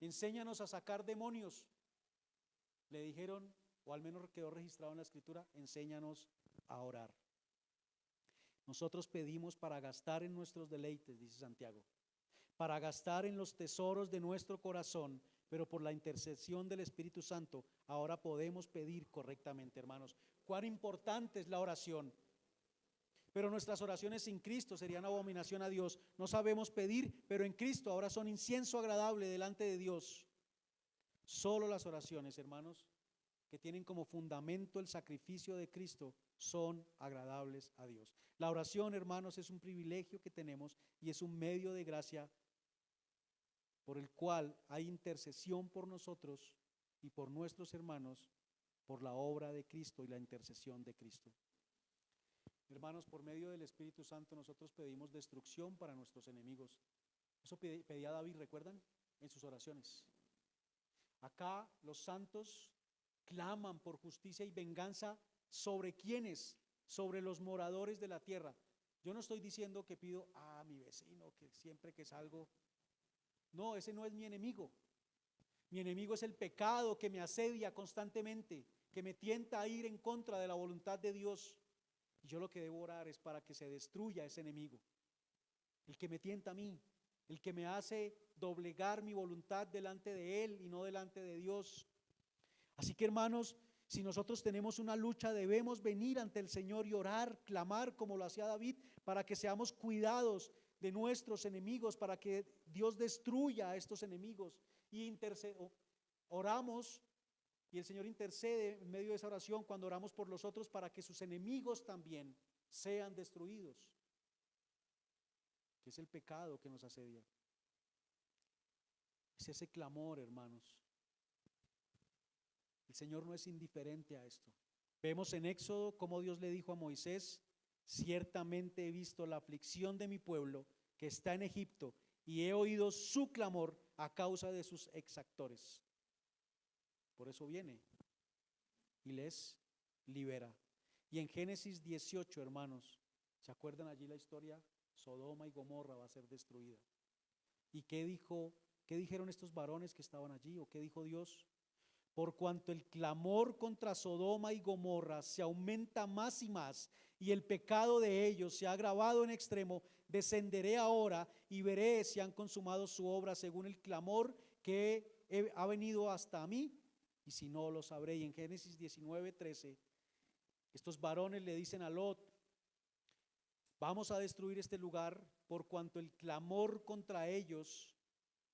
A: enséñanos a sacar demonios. Le dijeron, o al menos quedó registrado en la Escritura: enséñanos a orar. Nosotros pedimos para gastar en nuestros deleites, dice Santiago, para gastar en los tesoros de nuestro corazón, pero por la intercesión del Espíritu Santo ahora podemos pedir correctamente, hermanos. Cuán importante es la oración. Pero nuestras oraciones sin Cristo serían abominación a Dios. No sabemos pedir, pero en Cristo ahora son incienso agradable delante de Dios. Solo las oraciones, hermanos, que tienen como fundamento el sacrificio de Cristo, son agradables a Dios. La oración, hermanos, es un privilegio que tenemos y es un medio de gracia por el cual hay intercesión por nosotros y por nuestros hermanos, por la obra de Cristo y la intercesión de Cristo. Hermanos, por medio del Espíritu Santo nosotros pedimos destrucción para nuestros enemigos. Eso pedía David, ¿recuerdan? En sus oraciones. Acá los santos claman por justicia y venganza. ¿Sobre quiénes? Sobre los moradores de la tierra. Yo no estoy diciendo que pido a mi vecino que siempre que salgo. No, ese no es mi enemigo. Mi enemigo es el pecado que me asedia constantemente, que me tienta a ir en contra de la voluntad de Dios. Y yo lo que debo orar es para que se destruya ese enemigo, el que me tienta a mí, el que me hace doblegar mi voluntad delante de Él y no delante de Dios. Así que, hermanos, si nosotros tenemos una lucha, debemos venir ante el Señor y orar, clamar como lo hacía David, para que seamos cuidados de nuestros enemigos, para que Dios destruya a estos enemigos. Y oramos, y el Señor intercede en medio de esa oración cuando oramos por los otros, para que sus enemigos también sean destruidos, que es el pecado que nos asedia. Es ese clamor, hermanos. El Señor no es indiferente a esto. Vemos en Éxodo cómo Dios le dijo a Moisés: ciertamente he visto la aflicción de mi pueblo que está en Egipto y he oído su clamor a causa de sus exactores. Por eso viene y les libera. Y en Génesis 18, hermanos, ¿se acuerdan allí la historia? Sodoma y Gomorra va a ser destruida. ¿Y qué dijeron estos varones que estaban allí? ¿O qué dijo Dios? Por cuanto el clamor contra Sodoma y Gomorra se aumenta más y más, y el pecado de ellos se ha agravado en extremo, descenderé ahora y veré si han consumado su obra según el clamor que ha venido hasta mí, y si no, lo sabré. Y en Génesis 19:13, estos varones le dicen a Lot: vamos a destruir este lugar por cuanto el clamor contra ellos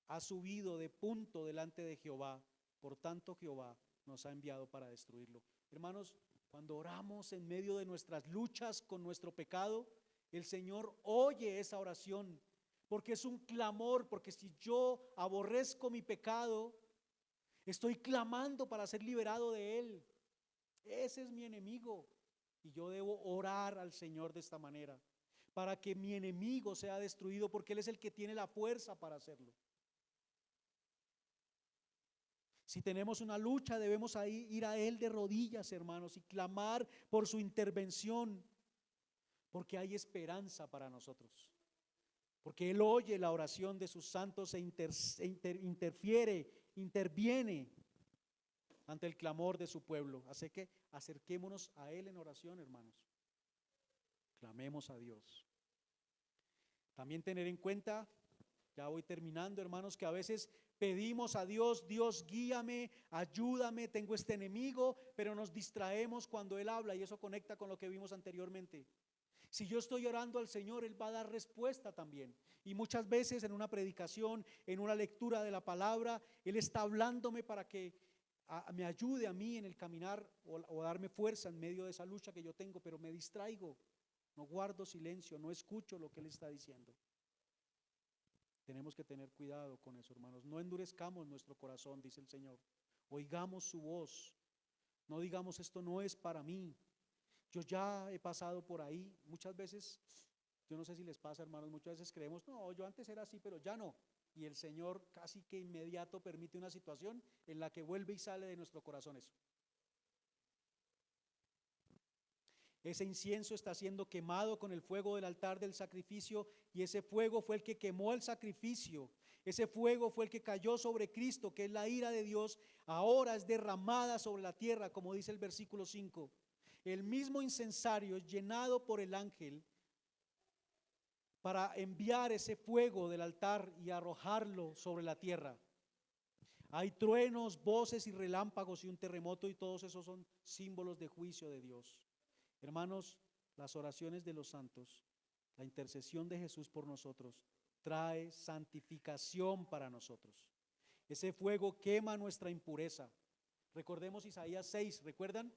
A: ha subido de punto delante de Jehová. Por tanto, Jehová nos ha enviado para destruirlo. Hermanos, cuando oramos en medio de nuestras luchas con nuestro pecado, el Señor oye esa oración, porque es un clamor, porque si yo aborrezco mi pecado, estoy clamando para ser liberado de él. Ese es mi enemigo, y yo debo orar al Señor de esta manera, para que mi enemigo sea destruido, porque Él es el que tiene la fuerza para hacerlo. Si tenemos una lucha, debemos ir a Él de rodillas, hermanos, y clamar por su intervención, porque hay esperanza para nosotros, porque Él oye la oración de sus santos e interviene ante el clamor de su pueblo. Así que acerquémonos a Él en oración, hermanos. Clamemos a Dios. También tener en cuenta, ya voy terminando, hermanos, que a veces pedimos a Dios: Dios, guíame, ayúdame, tengo este enemigo, pero nos distraemos cuando Él habla, y eso conecta con lo que vimos anteriormente. Si yo estoy orando al Señor, Él va a dar respuesta también. Y muchas veces en una predicación, en una lectura de la palabra, Él está hablándome para que me ayude a mí en el caminar o darme fuerza en medio de esa lucha que yo tengo, pero me distraigo, no guardo silencio, no escucho lo que Él está diciendo. Tenemos que tener cuidado con eso, hermanos. No endurezcamos nuestro corazón, dice el Señor. Oigamos su voz. No digamos esto no es para mí. Yo ya he pasado por ahí. Muchas veces, yo no sé si les pasa, hermanos, muchas veces creemos, no, yo antes era así, pero ya no. Y el Señor casi que inmediato permite una situación en la que vuelve y sale de nuestro corazón eso. Ese incienso está siendo quemado con el fuego del altar del sacrificio, y ese fuego fue el que quemó el sacrificio. Ese fuego fue el que cayó sobre Cristo, que es la ira de Dios, ahora es derramada sobre la tierra, como dice el versículo 5. El mismo incensario es llenado por el ángel para enviar ese fuego del altar y arrojarlo sobre la tierra. Hay truenos, voces y relámpagos y un terremoto, y todos esos son símbolos de juicio de Dios. Hermanos, las oraciones de los santos, la intercesión de Jesús por nosotros, trae santificación para nosotros. Ese fuego quema nuestra impureza. Recordemos Isaías 6, ¿recuerdan?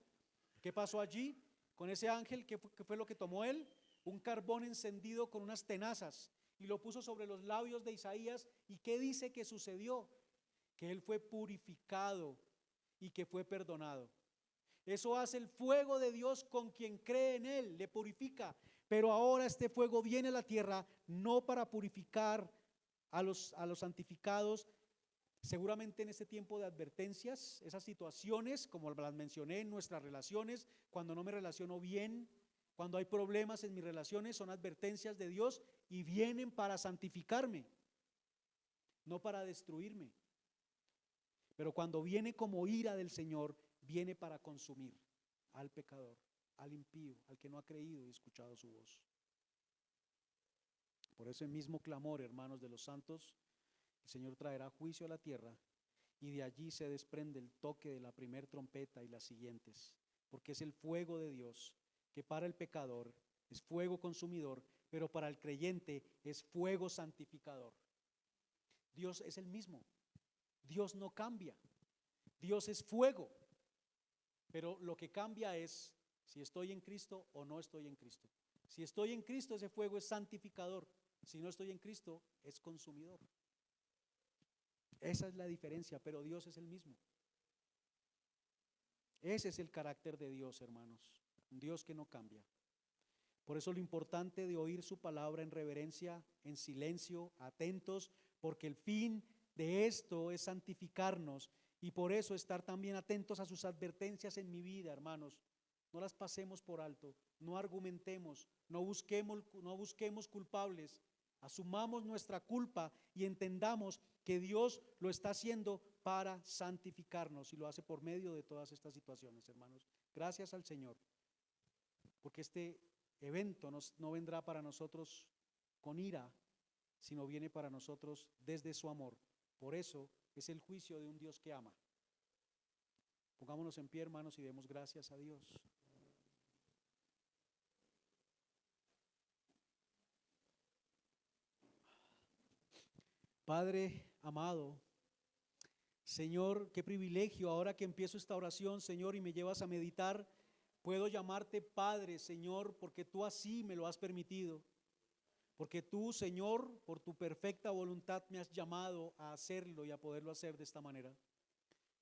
A: ¿Qué pasó allí con ese ángel? ¿Qué fue lo que tomó él? Un carbón encendido con unas tenazas y lo puso sobre los labios de Isaías. ¿Y qué dice que sucedió? Que él fue purificado y que fue perdonado. Eso hace el fuego de Dios con quien cree en Él, le purifica. Pero ahora este fuego viene a la tierra no para purificar a los santificados. Seguramente en este tiempo de advertencias, esas situaciones, como las mencioné en nuestras relaciones, cuando no me relaciono bien, cuando hay problemas en mis relaciones, son advertencias de Dios y vienen para santificarme, no para destruirme. Pero cuando viene como ira del Señor, viene para consumir al pecador, al impío, al que no ha creído y escuchado su voz. Por ese mismo clamor, hermanos, de los santos, el Señor traerá juicio a la tierra, y de allí se desprende el toque de la primer trompeta y las siguientes, porque es el fuego de Dios, que para el pecador es fuego consumidor, pero para el creyente es fuego santificador. Dios es el mismo, Dios no cambia, Dios es fuego. Pero lo que cambia es si estoy en Cristo o no estoy en Cristo. Si estoy en Cristo, ese fuego es santificador. Si no estoy en Cristo, es consumidor. Esa es la diferencia, pero Dios es el mismo. Ese es el carácter de Dios, hermanos. Un Dios que no cambia. Por eso lo importante de oír su palabra en reverencia, en silencio, atentos, porque el fin de esto es santificarnos. Y por eso estar también atentos a sus advertencias en mi vida, hermanos. No las pasemos por alto, no argumentemos, no busquemos culpables. Asumamos nuestra culpa y entendamos que Dios lo está haciendo para santificarnos, y lo hace por medio de todas estas situaciones, hermanos. Gracias al Señor, porque este evento no vendrá para nosotros con ira, sino viene para nosotros desde su amor. Por eso es el juicio de un Dios que ama. Pongámonos en pie, hermanos, y demos gracias a Dios. Padre amado, Señor, qué privilegio ahora que empiezo esta oración, Señor, y me llevas a meditar. Puedo llamarte Padre, Señor, porque tú así me lo has permitido. Porque tú, Señor, por tu perfecta voluntad me has llamado a hacerlo y a poderlo hacer de esta manera.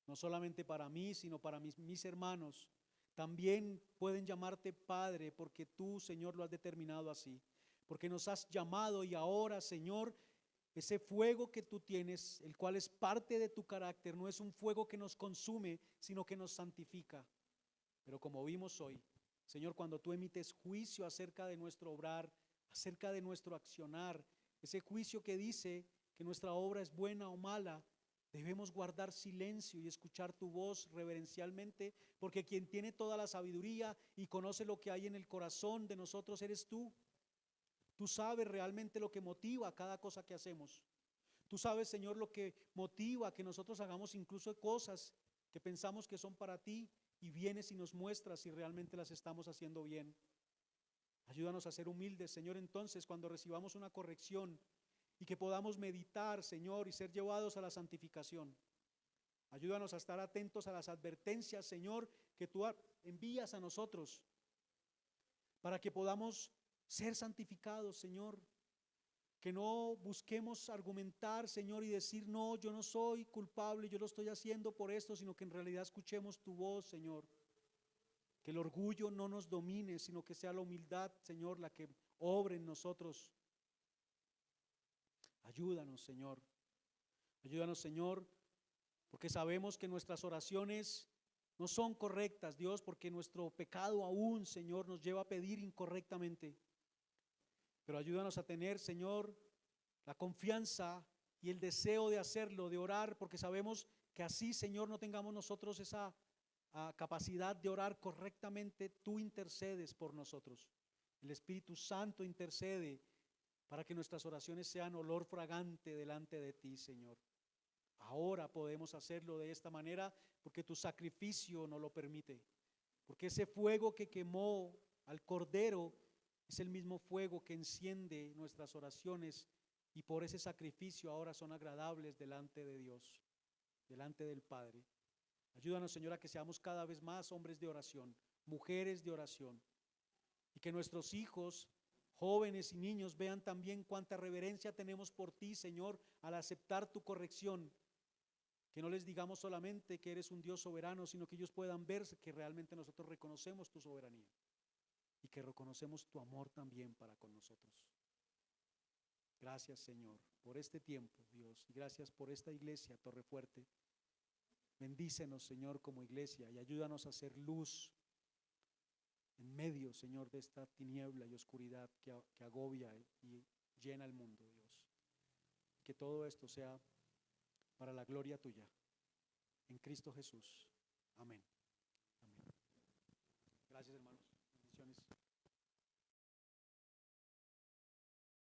A: No solamente para mí, sino para mis hermanos. También pueden llamarte Padre porque tú, Señor, lo has determinado así. Porque nos has llamado, y ahora, Señor, ese fuego que tú tienes, el cual es parte de tu carácter, no es un fuego que nos consume, sino que nos santifica. Pero como vimos hoy, Señor, cuando tú emites juicio acerca de nuestro obrar, acerca de nuestro accionar, ese juicio que dice que nuestra obra es buena o mala, debemos guardar silencio y escuchar tu voz reverencialmente, porque quien tiene toda la sabiduría y conoce lo que hay en el corazón de nosotros eres tú. Tú sabes realmente lo que motiva cada cosa que hacemos. Tú sabes, Señor, lo que motiva que nosotros hagamos incluso cosas que pensamos que son para ti, y vienes y nos muestras si realmente las estamos haciendo bien. Ayúdanos a ser humildes, Señor, entonces cuando recibamos una corrección y que podamos meditar, Señor, y ser llevados a la santificación. Ayúdanos a estar atentos a las advertencias, Señor, que tú envías a nosotros para que podamos ser santificados, Señor. Que no busquemos argumentar, Señor, y decir, no, yo no soy culpable, yo lo estoy haciendo por esto, sino que en realidad escuchemos tu voz, Señor. Que el orgullo no nos domine, sino que sea la humildad, Señor, la que obre en nosotros. Ayúdanos, Señor. Ayúdanos, Señor, porque sabemos que nuestras oraciones no son correctas, Dios, porque nuestro pecado aún, Señor, nos lleva a pedir incorrectamente. Pero ayúdanos a tener, Señor, la confianza y el deseo de hacerlo, de orar, porque sabemos que así, Señor, no tengamos nosotros esa capacidad de orar correctamente, tú intercedes por nosotros. El Espíritu Santo intercede para que nuestras oraciones sean olor fragante delante de ti, Señor. Ahora podemos hacerlo de esta manera porque tu sacrificio nos lo permite, porque ese fuego que quemó al Cordero es el mismo fuego que enciende nuestras oraciones, y por ese sacrificio ahora son agradables delante de Dios, delante del Padre. Ayúdanos, Señor, a que seamos cada vez más hombres de oración, mujeres de oración, y que nuestros hijos, jóvenes y niños vean también cuánta reverencia tenemos por ti, Señor, al aceptar tu corrección. Que no les digamos solamente que eres un Dios soberano, sino que ellos puedan ver que realmente nosotros reconocemos tu soberanía y que reconocemos tu amor también para con nosotros. Gracias, Señor, por este tiempo, Dios, y gracias por esta iglesia, Torrefuerte. Bendícenos, Señor, como iglesia, y ayúdanos a hacer luz en medio, Señor, de esta tiniebla y oscuridad que agobia y llena el mundo, Dios. Que todo esto sea para la gloria tuya, en Cristo Jesús. Amén. Amén. Gracias, hermanos.